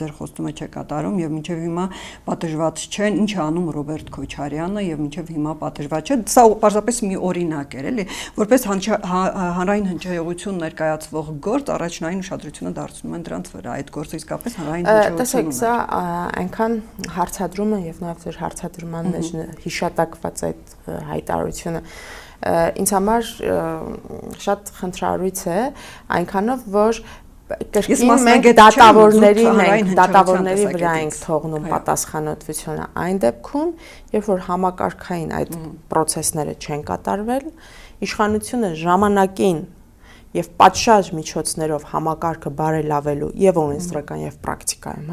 ձեր խոստումը չեք կատարում եւ մինչեւ հիմա պատժված չեն, ինչ է անում Ռոբերտ Քոչարյանը եւ մինչեւ հիմա պատժված չէ։ Սա պարզապես մի օրինակ էր, էլի, որպես հանրային հնչեղություն ներկայացվող գործ առաջնային ուշադրությունը դարձնում են դրանց վրա, այդ գործը իսկապես հանրային հնչեղություն է։ Տեսեք, սա այնքան հարցադրումը եւ նաեւ ձեր հարցադրման մեջ հիշատակված այդ հայտարարությունը ինձ համար շատ խնդրահարույց է, այնքանով որ կրկին մենք դատավորների վրա ենք թողնում պատասխանատվությունը այն դեպքում, երբ որ համակարգային այդ process-ները չեն կատարվել, իշխանությունը ժամանակին եւ պատշաճ միջոցներով համակարգը բարելավելու եւ օրենսդրական եւ պրակտիկայում,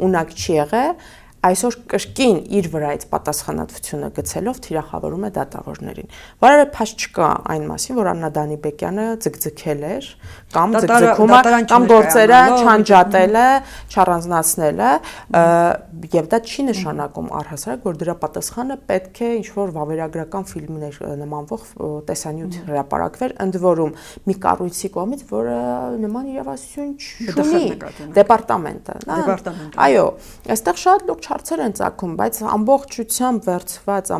ունակ չի եղել, այսօր կրկին իր վրայից պատասխանատվությունը գցելով թիրախավորում է դատավորներին։ Որևէ փաստ չկա այն մասին, որ Աննա Դանիբեկյանը ձգձգել էր կամ ձգձգում է կամ գործերը չանջատել է, չառանձնացնել է, եւ դա չի նշանակում առհասարակ, որ դրա պատասխանը պետք է ինչ-որ վավերագրական ֆիլմներ նմանվող տեսանյութ հրապարակվեր, ընդ որում մի կառույցի կողմից, որը նման իրավասություն չունի, դեպարտամենտը, այո, այստեղ շատ լուրջ հարցեր են ծագում, բայց ամբողջությամբ վերցված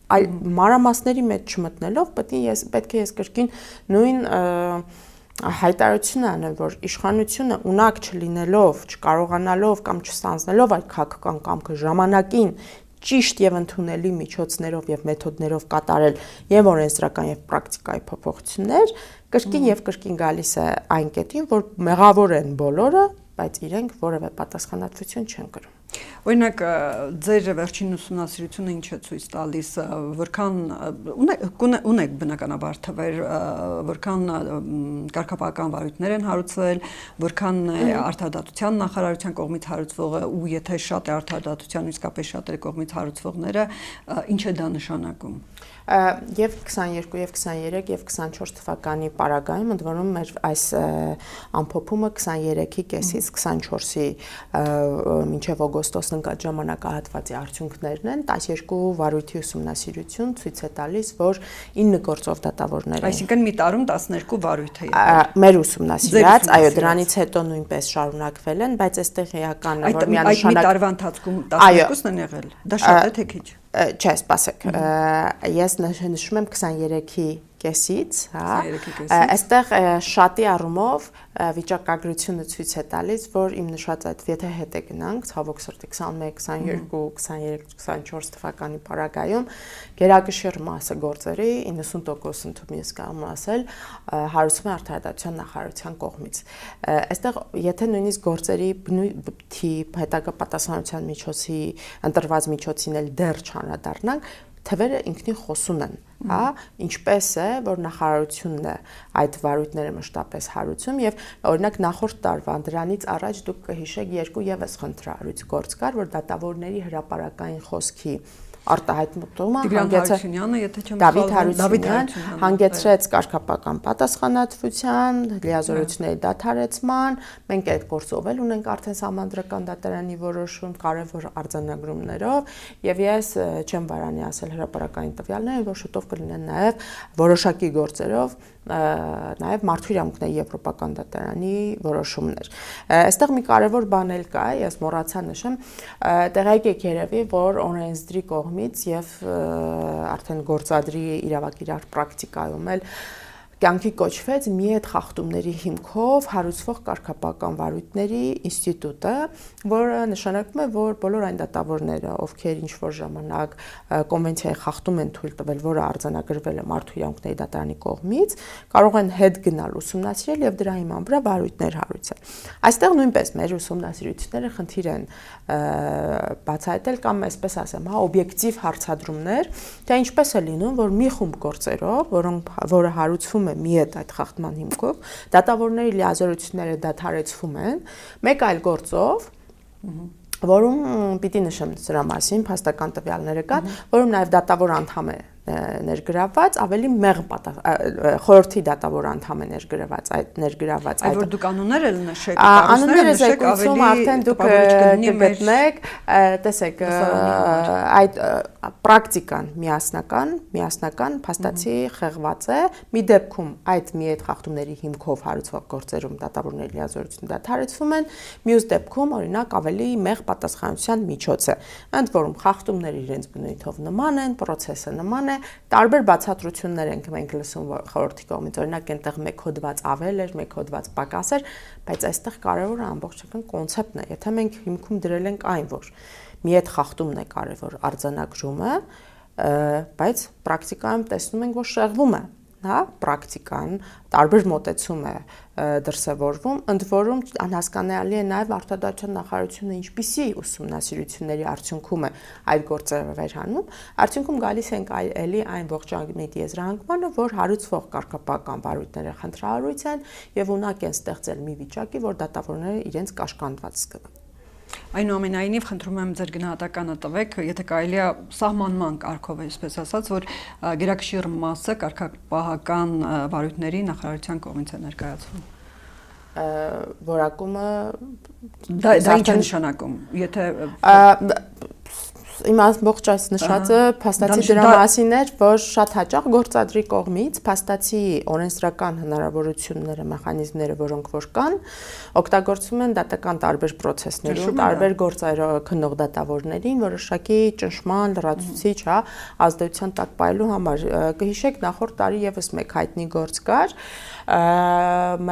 այլ մանրամասների մեջ չմտնելով պետք է ես կրկին նույն հայտարարությունը անեմ, որ իշխանությունը ունակ չլինելով, չկարողանալով կամ չստանձնելով այդ քաղաքական կամքը ժամանակին ճիշտ եւ ընդունելի միջոցներով եւ մեթոդներով կատարել եւ օրենսդրական եւ պրակտիկայի փոփոխություններ, կրկին եւ կրկին գալիս է այն կետին, որ մեղավոր են բոլորը, բայց իրենք որևէ պատասխանատվություն չեն կրում։ Օրինակ ձեր վերջին ուսումնասիրությունը ինչ է ցույց տալիս, որքան ունեք բնականաբար թվեր, որքան կարգապահական վարույթներ են հարուցվել, որքան արդարադատության նախարարության կողմից հարուցվողը ու եթե շատ է արդարադատության իսկապես շատերի կողմից հարուցվողները, ինչ է դա նշանակում։ Եվ 22 եւ 23 եւ 24 թվականի պարագայում ընդ որում մեր այս ամփոփումը 23-ի կեսից 24-ի մինչև օգոստոսն ընկած ժամանակահատվածի արդյունքներն են 12 վարույթի ուսումնասիրություն ցույց է տալիս, որ 9 գործով դատավորներ են։ Այսինքն մի տարում 12 վարույթ է եղել։ Մեր ուսումնասիրած, այո, դրանից հետո նույնպես շարունակվել են, բայց այստեղ էականն է, որ միանշանակ այդ մի տարվա ընթացքում 12-ն են եղել։ Դա շատ է թե քիչ։ Չէ, սպասեք, ես նշում եմ 23-ի կեսից, այստեղ շատի առումով վիճակագրությունը ցույց է տալիս, որ իմ նշած այդ եթե հետ է գնանք, ցավոք սրտի 21, 22, 23, 24 թվականի պարագայում գերակշիռ մասը գործերի 90% ընդհանուր ես կարող եմ ասել հարուցվում է արդարադատության նախարարության կողմից։ Այստեղ եթե նույնիսկ գործերի թիվ, հետագա պատասխանատվության միջոցի ընտրված միջոցին էլ դեռ չանդրադառնանք, թվերը ինքնին խոսուն են, հա, ինչպես է, որ նախարարությունն է այդ վարույթները մշտապես հարուցում եւ օրինակ նախորդ տարվա դրանից առաջ դուք կհիշեք երկու եւս խնդրահարույց գործ կար, որ դատավորների հրապարակային խոսքի արտահայտումը Դավիթ Հարությունյանը հանգեցրեց կարգապահական պատասխանատվության, լիազորությունների դադարեցման, մենք այդ գործով էլ ունենք արդեն սահմանադրական դատարանի որոշում կարևոր արձանագրումներով եւ ես չեմ վարանի ասել հրապարակային տվյալները, որ շուտով կլինեն նաեւ որոշակի գործերով նաև մարդու իրավունքների եվրոպական դատարանի որոշումներ։ Այստեղ մի կարևոր բան էլ կա, ես մոռացա նշեմ, տեղայք եք երևի, որ օրենսդրի կողմից եւ արդեն գործադրի իրավակիրառ պրակտիկայում էլ կյանքի կոչվեց միետ խախտումների հիմքով հարուցվող կարգապահական վարույթների ինստիտուտը, որը նշանակում է, որ բոլոր այն դատավորները, ովքեր ինչ-որ ժամանակ կոնվենցիայի խախտում են թույլ տվել, որը արձանագրվել է Մարդու իրավունքների դատարանի կողմից, կարող են հետ գնալ ուսումնասիրել եւ դրա հիման վրա վարույթներ հարուցել։ Այստեղ նույնպես մեր ուսումնասիրությունները խնդիր են բացահայտել կամ այսպես ասեմ, օբյեկտիվ հարցադրումներ, թե ինչպես է լինում, որ մի խումբ գործերով, որը հարուցվում է միետ այդ խախտման հիմքով, դատավորների լիազորությունները դադարեցվում են, մեկ այլ գործով, որում պիտի նշեմ դրա մասին, փաստական տվյալները կան, որում նաև դատավոր անդամ է ներգրավված, ավելի մեղմ խորհրդի դատավոր անդամ է ներգրավված այդ որ դուք անունները նշեք, անունները զեկույցում արդեն դուք կգտնեք, տեսեք, այդ պրակտիկան միասնական փաստացի խեղված է, մի դեպքում այդ միետ խախտումների հիմքով հարուցվող գործերում դատավորների լիազորությունը դադարեցվում են, մյուս դեպքում օրինակ ավելի մեղ պատասխանատվության միջոց է, ընդ որում խախտումները իրենց բնույթով նման են, process-ը նման է, տարբեր բացատրություններ ենք մենք լսում խորհրդի կողմից, օրինակ այնտեղ մեկ հոդված ավել էր, մեկ հոդված պակաս էր, բայց այստեղ կարևորը ամբողջական կոնցեպտն է, եթե մենք հիմքում դրել ենք այն, որ միետ խախտումն է կարևոր արձանագրումը, բայց պրակտիկայում տեսնում ենք, որ շեղվում է, պրակտիկան, տարբեր մոտեցում է դրսևորվում, ընդ որում անհասկանալի է նաև Արտադրության նախարարությունը ինչպիսի ուսումնասիրությունների արդյունքում է այդ գործերը վերհանում, արդյունքում գալիս ենք էլի այն ողջամիտ եզրահանգմանը, որ հարուցվող կարգապահական վարույթները խնդրահարույց են եւ ունակ են ստեղծել մի վիճակի, որ դատավորները իրենց կաշկանդված զգան։ Այնուամենայնիվ խնդրում եմ ձեր գնահատականը տվեք, եթե կարելի է սահմանման կարգով այսպես ասած, որ գերակշիռ մասը կարգապահական վարույթների նախարարության կողմից է ներկայացվում։ Որակումը դա ինչ է նշանակում, եթե Իմ ամբողջ այս նշածը փաստացի դրա մասին էր, որ շատ հաճախ գործադրի կողմից փաստացի օրենսդրական հնարավորությունները, մեխանիզմները, որոնք որ կան, օգտագործվում են դատական տարբեր process-ներում, տարբեր գործեր քննող դատավորներին, որոշակի ճնշման, լրացուցիչ, ազդեցության տակ պահելու համար։ Կհիշեք, նախորդ տարի եւս մեկ հայտնի գործ կար,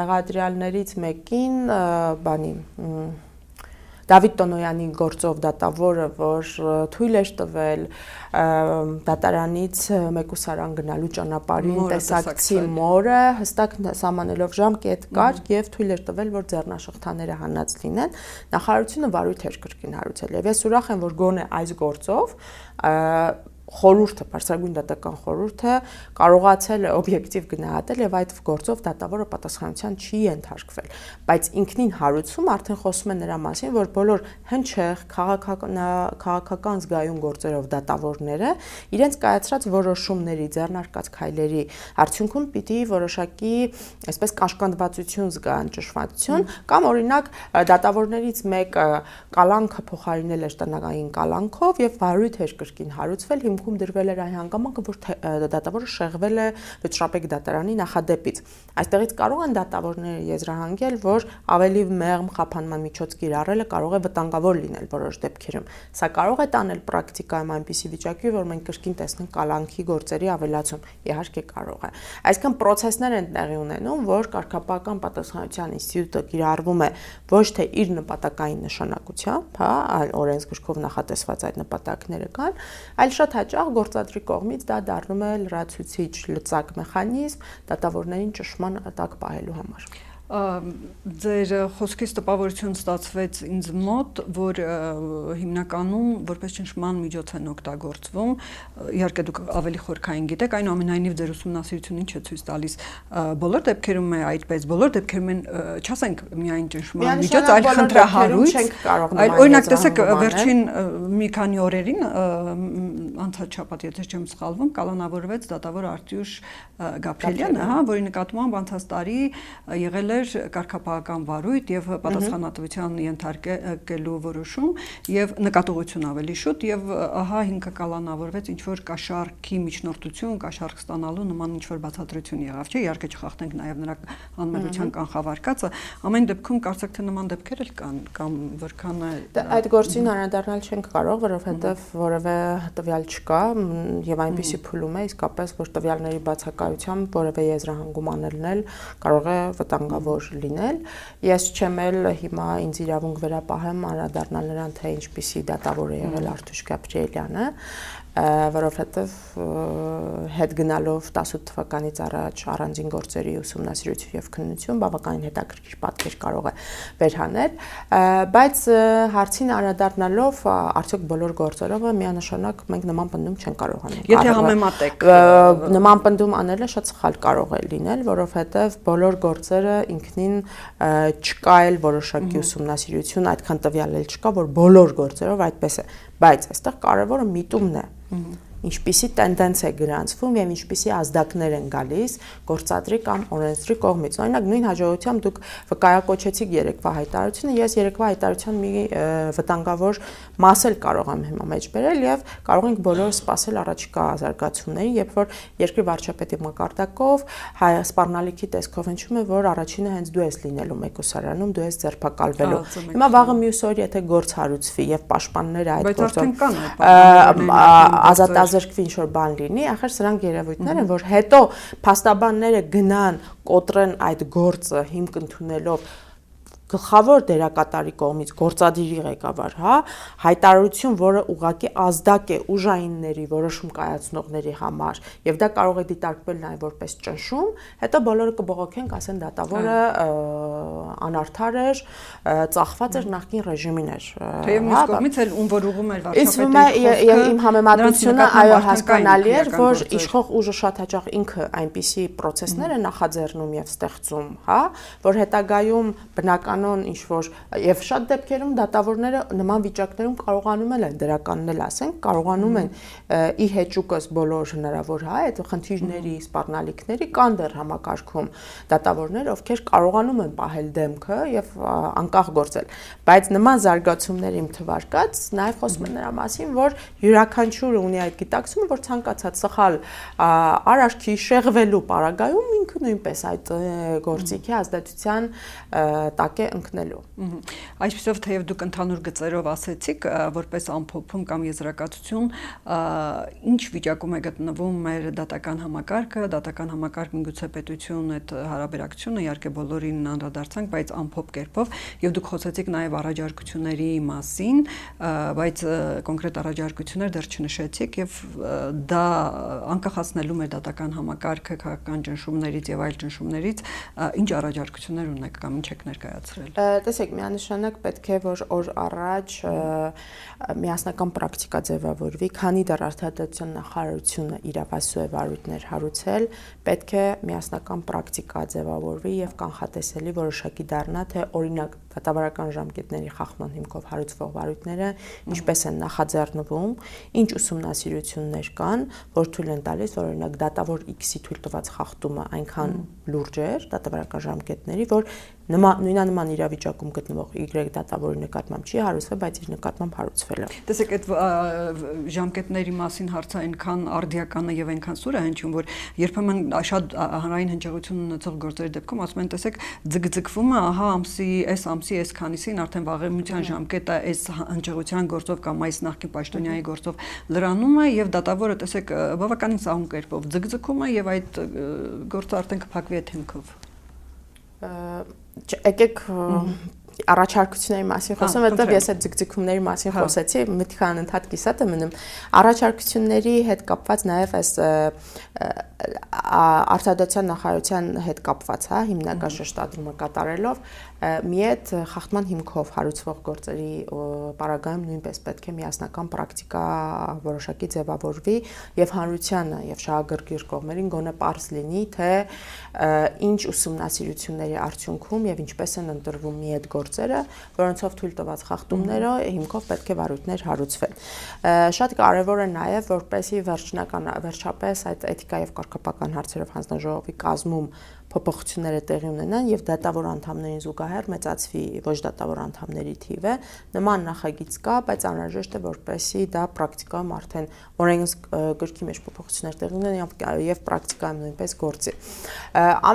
մեղադրյալներից մեկին, Դավիթ Տոնոյանի գործով դատավորը, որ թույլ էր տվել դատարանից մեկուսարան գնալու ճանապարհին տեսակցի մորը, հստակ սահմանելով ժամկետ կար եւ թույլ էր տվել, որ ձեռնաշղթաները հանած լինեն, նախարարությունը վարույթ էր կրկին հարուցել եւ ես ուրախ եմ, որ գոնե այս գործով խորհուրդը, բարձրագույն դատական խորհուրդը կարողացել է օբյեկտիվ գնահատել եւ այդ գործով դատավորը պատասխանատվության չի ենթարկվել, բայց ինքնին հարուցում արդեն խոսում է նրա մասին, որ բոլոր հնչեղ քաղաքական զգայուն գործերով դատավորները իրենց կայացրած որոշումների, ձեռնարկած քայլերի արդյունքում պիտի որոշակի այսպես կաշկանդվածություն զգան, ճշմարտություն, կամ օրինակ դատավորներից մեկը կալանքը փոխարինել էր տնային կալանքով եւ վարույթ էր կրկին հարուցվել, հիմքում դրվել էր այն հանգամանքը, որ դատավորը շեղվել է վճռապետ դատարանի նախադեպից։ Այստեղից կարող են դատավորները եզրահանգել, որ ավելի մեղմ խափանման միջոց կիրառելը կարող է վտանգավոր լինել որոշ դեպքերում։ Սա կարող է տանել պրակտիկայում այնպիսի վիճակի, որ մենք կրկին տեսնենք կալանքի գործերի ավելացում։ Իհարկե կարող է։ Այսինքն process-ներ են տեղի ունենում, որ կարգապահական պատասխանատվության ինստիտուտը կիրառվում է ոչ թե իր նպատակային նշանակությամբ, օրենսգրքով նախատեսված այդ նպատակները կան, այլ շատ հաճախ գործադրի կողմից դա դառնում է լրացուցիչ լծակ մեխանիզմ դատավորներին ճնշման տակ պահելու համար։ Ձեր խոսքից տպավորություն ստացվեց ինձ մոտ, որ հիմնականում որպես ճնշման միջոց են օգտագործվում, իհարկե դուք ավելի խորքային գիտեք, այնուամենայնիվ ձեր ուսումնասիրությունը ինչ է ցույց տալիս, բոլոր դեպքերում է այդպես, բոլոր դեպքերում են, չասենք միայն ճնշման միջոց, այլ խնդրահարույց, այլ օրինակ տեսեք վերջին մի քանի օրերին անցած շաբաթ, եթե չեմ սխալվում, կալանավորվեց դատավոր Արտյուշ Գաբրիելյանը, որի նկատմամբ անցած տարի եղել կատարել կարգապահական վարույթ եւ պատասխանատվության ենթարկելու որոշում եւ նկատողություն ավելի շուտ եւ ահա ինքը կալանավորվեց ինչ որ կաշառքի միջնորդություն, կաշառք ստանալու նման ինչ որ բացատրություն եղավ, չէ՞, իհարկե չխախտենք նաեւ նրա անմերության կանխավարկածը, ամեն դեպքում կարծեք թե նման դեպքեր էլ կան կամ որքան այդ գործին անդրադառնալ չենք կարող, որովհետեւ որևէ տվյալ չկա եւ այնպիսի փուլում է իսկապես որ տվյալների բացակայությամբ որևէ եզրահանգում անելն կարող է վտանգավոր լինել։ Ես չեմ էլ հիմա ինձ իրավունք վերապահեմ անդրադառնալ նրան թե ինչպիսի դատավոր է եղել Արթուր Գաբրիելյանը, որովհետև հետ գնալով 18 թվականից առաջ առանձին գործերի ուսումնասիրություն եւ քննություն բավականին հետաքրքիր պատկեր կարող է վերհանել, բայց հարցին անդրադառնալով արդյոք բոլոր գործերով միանշանակ մենք նման պնդում չենք կարող անել։ Եթե համեմատեք, նման պնդում անելը շատ սխալ կարող է լինել, որովհետև բոլոր գործերը ինքնին չկա էլ որոշակի ուսումնասիրություն, այդքան տվյալ էլ չկա, որ բոլոր գործերով այդպես է, բայց այստեղ կարևորը միտումն է։ Ինչպիսի տենդենց է գրանցվում եւ ինչպիսի ազդակներ են գալիս գործադրի կամ օրենսդրի կողմից։ Օրինակ նույն հաջողությամբ դուք վկայակոչեցիք երեկվա հայտարարությունը, ես երեկվա հայտարարության մի վտանգավոր մաս էլ կարող եմ հիմա մեջ բերել եւ կարող ենք բոլորը սպասել առաջիկա զարգացումներին, երբ որ երկրի վարչապետի մակարդակով սպառնալիքի տեսքով հնչում է, որ առաջինը հենց դու ես լինելու մեկուսարանում, դու ես ձերբակալվելու։ Հիմա վաղը մյուս օր եթե գործ հարուցվի եւ պաշտպանները այդ գործով ազատազրկվի ինչ-որ բան լինի, ախր սրանք երևույթներ են, որ հետո փաստաբանները գնան կոտրեն այդ գործը հիմք ընդունելով գլխավոր դերակատարի կողմից գործադիրի ղեկավար, հա, հայտարարություն, որը ուղղակի ազդակ է ուժայինների որոշում կայացնողների համար, եւ դա կարող է դիտարկվել նաեւ որպես ճնշում, հետո բոլորը կբողոքեն, ասեն դատավորը անարդար էր, ծախված էր նախկին ռեժիմին էր։ Թեև մյուս կողմից էլ ում որ ուղում էր վարչապետի իմ համեմատությունը այո հասկանալի էր, որ իշխող ուժը շատ հաճախ ինքը այնպիսի process-ներ է նախաձեռնում եւ ստեղծում, հա, որ հետագայում բնական ինչ որ եւ շատ դեպքերում դատավորները նման վիճակներում կարողանում են դրականնել, ասենք, կարողանում են ի հեճուկս բոլոր հնարավոր հա այդ խնդիրների, սպառնալիքների կան դեռ համակարգում դատավորներ, ովքեր կարողանում են պահել դեմքը եւ անկախ գործել, բայց նման զարգացումների իմ թվարկած նաեւ խոսում է նրա մասին, որ յուրաքանչյուրը ունի այդ գիտակցումը, որ ցանկացած սխալ արարքի շեղվելու պարագայում ինքը նույնպես այդ գործիքի ազդեցության տակ ընկնելու։ Այսպեսով թեև դուք ընդհանուր գծերով ասեցիք, որպես ամփոփում կամ եզրակացություն, ինչ վիճակում է գտնվում մեր դատական համակարգը, դատական համակարգը միգուցե պետություն այդ հարաբերակցությունը իհարկե բոլորին անդրադարձանք, բայց ամփոփ կերպով, եւ դուք խոսեցիք նաեւ առաջարկությունների մասին, բայց կոնկրետ առաջարկություններ դեռ չնշեցիք եւ դա անկախացնելու մեր դատական համակարգը քաղաքական ճնշումներից եւ այլ ճնշումներից, ինչ առաջարկություններ ունեք կամ ինչ եք ներկայացրել։ Տեսեք, միանշանակ պետք է որ օր առաջ միասնական պրակտիկա ձևավորվի, քանի դեռ Արդարադատության նախարարությունը իրավասու է վարույթներ հարուցել, պետք է միասնական պրակտիկա ձևավորվի եւ կանխատեսելի որոշակի դառնա, թե օրինակ դատավարական ժամկետների խախտման հիմքով հարուցվող վարույթները ինչպես են նախաձեռնվում, ինչ ուսումնասիրություններ կան, որ թույլ են տալիս, որ օրինակ դատավոր X-ի թույլ տված խախտումը այնքան լուրջ էր դատավարական ժամկետների, որ նույնանման իրավիճակում գտնվող Y դատավորի նկատմամբ չի հարուցվել, բայց իր նկատմամբ հարուցվել է։ Տեսեք, այդ ժամկետների մասին հարցը այնքան արդիական է եւ այնքան սուր է հնչում, որ երբեմն շատ հանրային հնչեղություն ունեցող գործերի դեպքում ասում են, տեսեք, ձգձգվում է, ահա ամսի այս քանիսին արդեն վաղեմության ժամկետը այս հնչեղության գործով կամ այս նախկին պաշտոնյայի գործով լրանում է եւ դատավորը, տեսեք, բավականին սահուն կերպով ձգձգում է եւ այդ գործը արդեն կփակվի այդ հիմքով։ Եկեք առաջարկությունների մասին խոսեմ, որտեղ ես այդ ձգձգումների մասին խոսեցի, մտքան անընդհատ կիսատ եմ մնում։ Առաջարկությունների հետ կապված նաև այս Արդարադատության նախարարության հետ կապված, հա, հիմնական շեշտադրումը կատարելով, մի այդ խախտման հիմքով հարուցվող գործերի պարագայում նույնպես պետք է միասնական պրակտիկա որոշակի ձևավորվի եւ հանրությանը եւ շահագրգիռ կողմերին գոնե պարզ լինի, թե ինչ ուսումնասիրությունների արդյունքում եւ ինչպես են ընտրվում մի այդ գործերը, որոնցով թույլ տված խախտումները հիմքով պետք է վարույթներ հարուցվեն։ Շատ կարեւոր է նաեւ որպեսի վերջապես այդ էթիկա եւ կարգապահական հարցերով հանձնաժողովի կազմում փոփոխությունները տեղի ունենան եւ դատավոր անդամներին զուգահեռ մեծացվի ոչ դատավոր անդամների թիվը, նման նախագիծ կա, բայց անհրաժեշտ է որպեսզի դա պրակտիկայում արդեն օրենսգրքի մեջ փոփոխություններ տեղի ունենան եւ պրակտիկայում նույնպես գործի։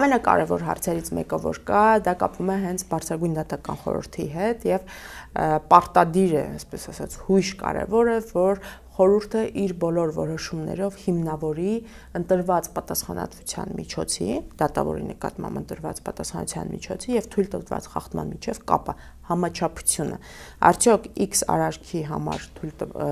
Ամենակարևոր հարցերից մեկը որ կա, դա կապվում է հենց բարձրագույն դատական խորհրդի հետ եւ պարտադիր է, այսպես ասած, հույժ կարևոր է, որ խորհուրդը իր բոլոր որոշումներով հիմնավորի ընտրված պատասխանատվության միջոցի, դատավորի նկատմամբ ընտրված պատասխանատվության միջոցի եւ թույլ տվված խախտման միջև կապը, համաչափությունը։ Արդյոք X արարքի համար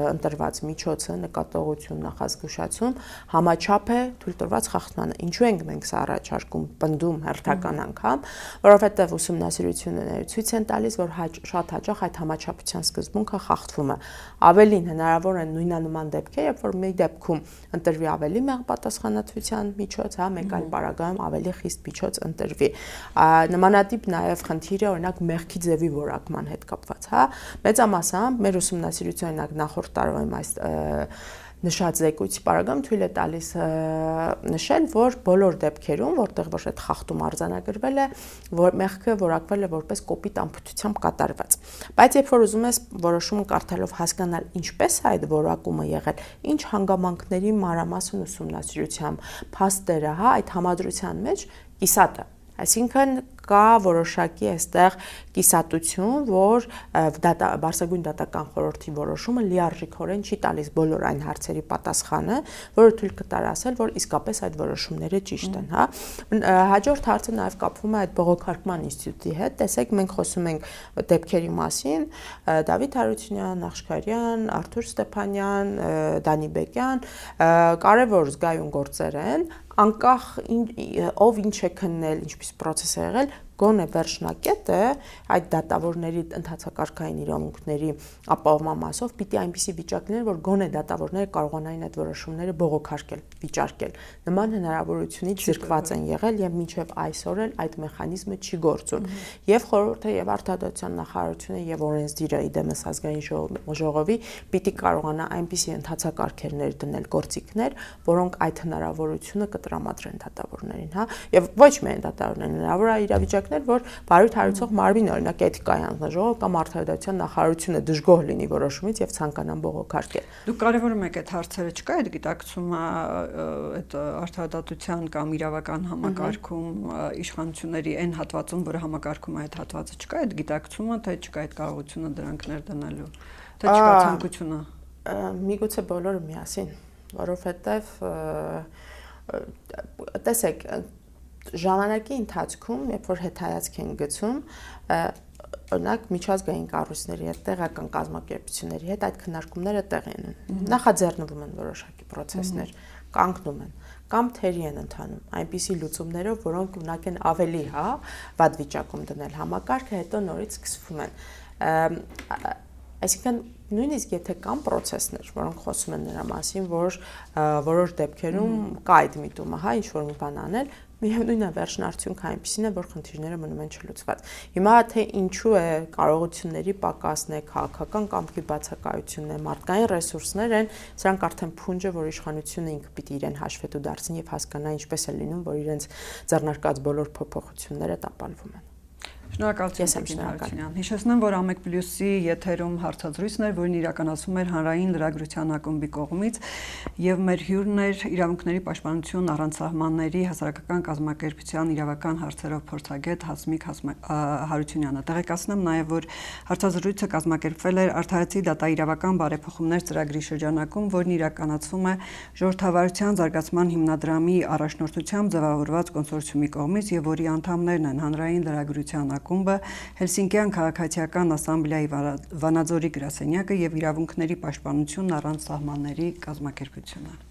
ընտրված միջոցը, նկատողություն, նախազգուշացում համաչափ է թույլ տվված խախտմանը։ Ինչու ենք մենք սա առաջարկում, պնդում հերթական անգամ, որովհետեւ ուսումնասիրությունները ցույց են տալիս, որ շատ հաճախ այդ համաչափության սկզբունքը խախտվում է։ Ավելին հնարավոր է նույնանման դեպքեր, երբ որ մի դեպքում ընտրվի ավելի մեղ պատասխանատվության միջոց, հա, մեկ այլ պարագայում ավելի խիստ միջոց ընտրվի։ Նմանատիպ նաև խնդիրը օրինակ մեղքի ձևի որակման հետ կապված, հա, մեծամասամբ մեր ուսումնասիրությունը նախորդ տարվա այս նշած զեկույցի պարագայում թույլ է տալիս նշել, որ բոլոր դեպքերում, որտեղ որ այդ խախտում արձանագրվել է, որ մեղքը որակվել է որպես կոպիտ անփութությամբ կատարված։ Բայց երբ որ ուզում ես որոշումը կարդալով հասկանալ ինչպես է այդ որակումը եղել, ինչ հանգամանքների մանրամասն ուսումնասիրությամբ փաստերը, հա, այդ համադրության մեջ կիսատ է։ Այսինքն կա որոշակի այստեղ կիսատություն, որ բարձրագույն դատական խորհրդի որոշումը լիարժեքորեն չի տալիս բոլոր այն հարցերի պատասխանը, որը թույլ կտար ասել, որ իսկապես այդ որոշումները ճիշտ են, հա։ Հաջորդ հարցը նաև կապվում է այդ բողոքարկման ինստիտուտի հետ։ Տեսեք, մենք խոսում ենք դեպքերի մասին, Դավիթ Հարությունյան, Նախշքարյան, Արթուր Ստեփանյան, Դանի Բեկյան, կարևոր զգայուն գործեր են, անկախ ով ինչ է քննել, ինչպես process է եղել, գոնե վերջնակետը այդ դատավորների ընդհանցակարգային իրավունքների ապահովման մասով պիտի այնպիսի վիճակ լիներ, որ գոնե դատավորները կարողանային այդ որոշումները բողոքարկել, վիճարկել։ Նման հնարավորությունից զրկված են եղել եւ մինչեւ այսօր էլ այդ մեխանիզմը չի գործում։ Եվ խորհուրդը եւ արտադրության նախարարությունը եւ օրենսդիրը իդեմս ազգային ժողովի պիտի կարողանա այնպիսի ընդհանցակարգերներ դնել, գործիքներ, որոնք այդ հնարավորությունը կտրամադրեն դատավորներին, հա, եւ ոչ միայն դատավորներին, հնարավոր է իրավիճակներ, որ բարույթ հարուցող մարմին օրինակ էթիկայի հանձնաժողով կամ արտադրության նախարարությունը դժգոհ լինի որոշումից եւ ցանկանան բողոքարկել։ Դուք կարևորում եք այդ հարցերը, չկա այդ գիտակցումը այդ արտադրության կամ իրավական համակարգում իշխանությունների այն հատվածում, որը համակարգում է այդ հատվածը, չկա այդ գիտակցումը, թե չկա այդ կարողությունը դրանք ներդնելու, թե չկա ցանկությունը։ Միգուցե բոլորը միասին, որովհետեւ տեսեք, ժամանակի ընթացքում, երբ որ հետայացք են գցում, օրինակ միջազգային կառույցների հետ, տեղական կազմակերպությունների հետ այդ քննարկումները տեղի են ունենում։ Նախաձեռնվում են որոշակի process-ներ, կանգնում են կամ թերի են ընթանում այնպիսի լուծումներով, որոնք ունակ են ավելի, հա, վատ վիճակում դնել համակարգը, հետո նորից սկսվում են։ Այսինքն նույնիսկ եթե կան process-ներ, որոնք խոսում են նրա մասին, որ որոշ դեպքերում կա այդ միտումը, հա, ինչ որ մի բան անել, միևնույն է վերջին արդյունքը այնպիսին է, որ խնդիրները մնում են չլուծված։ Հիմա թե ինչու է կարողությունների պակասն է, քաղաքական կամքի բացակայությունն է, մարդկային ռեսուրսներ են, սրանք արդեն փունջ է, որ իշխանությունը ինքը պիտի իրեն հաշվետու դարձնի եւ հասկանա ինչպես է լինում, որ իրենց ձեռնարկած բոլոր փոփոխությունները տապալվում են։ Շնորհակալություն Տիկին Հարությունյան։ Հիշեցնեմ, որ Ամեկ Պլյուսի եթերում հարցազրույցն էր, որն իրականացվում էր Հանրային լրագրության ակումբի կողմից եւ մեր հյուրն էր Իրավունքների պաշտպանություն առանց սահմանների հասարակական կազմակերպության իրավական հարցերով փորձագետ Հասմիկ Հարությունյանը։ Տեղեկացնեմ նաեւ, որ հարցազրույցը կազմակերպվել էր Արդարացի դատաիրավական բարեփոխումներ ծրագրի շրջանակում, որն իրականացվում է Ժողովրդավարության զարգացման հիմնադրամի առաջնորդությամբ ձևավորված կոնսորցիումի կողմից եւ որի անդամներն են Հանրային լրագրության ակումբը, Հելսինկյան քաղաքացիական ասամբլեայի Վանաձորի գրասենյակը եւ Իրավունքների պաշտպանություն առանց սահմանների կազմակերպությունը։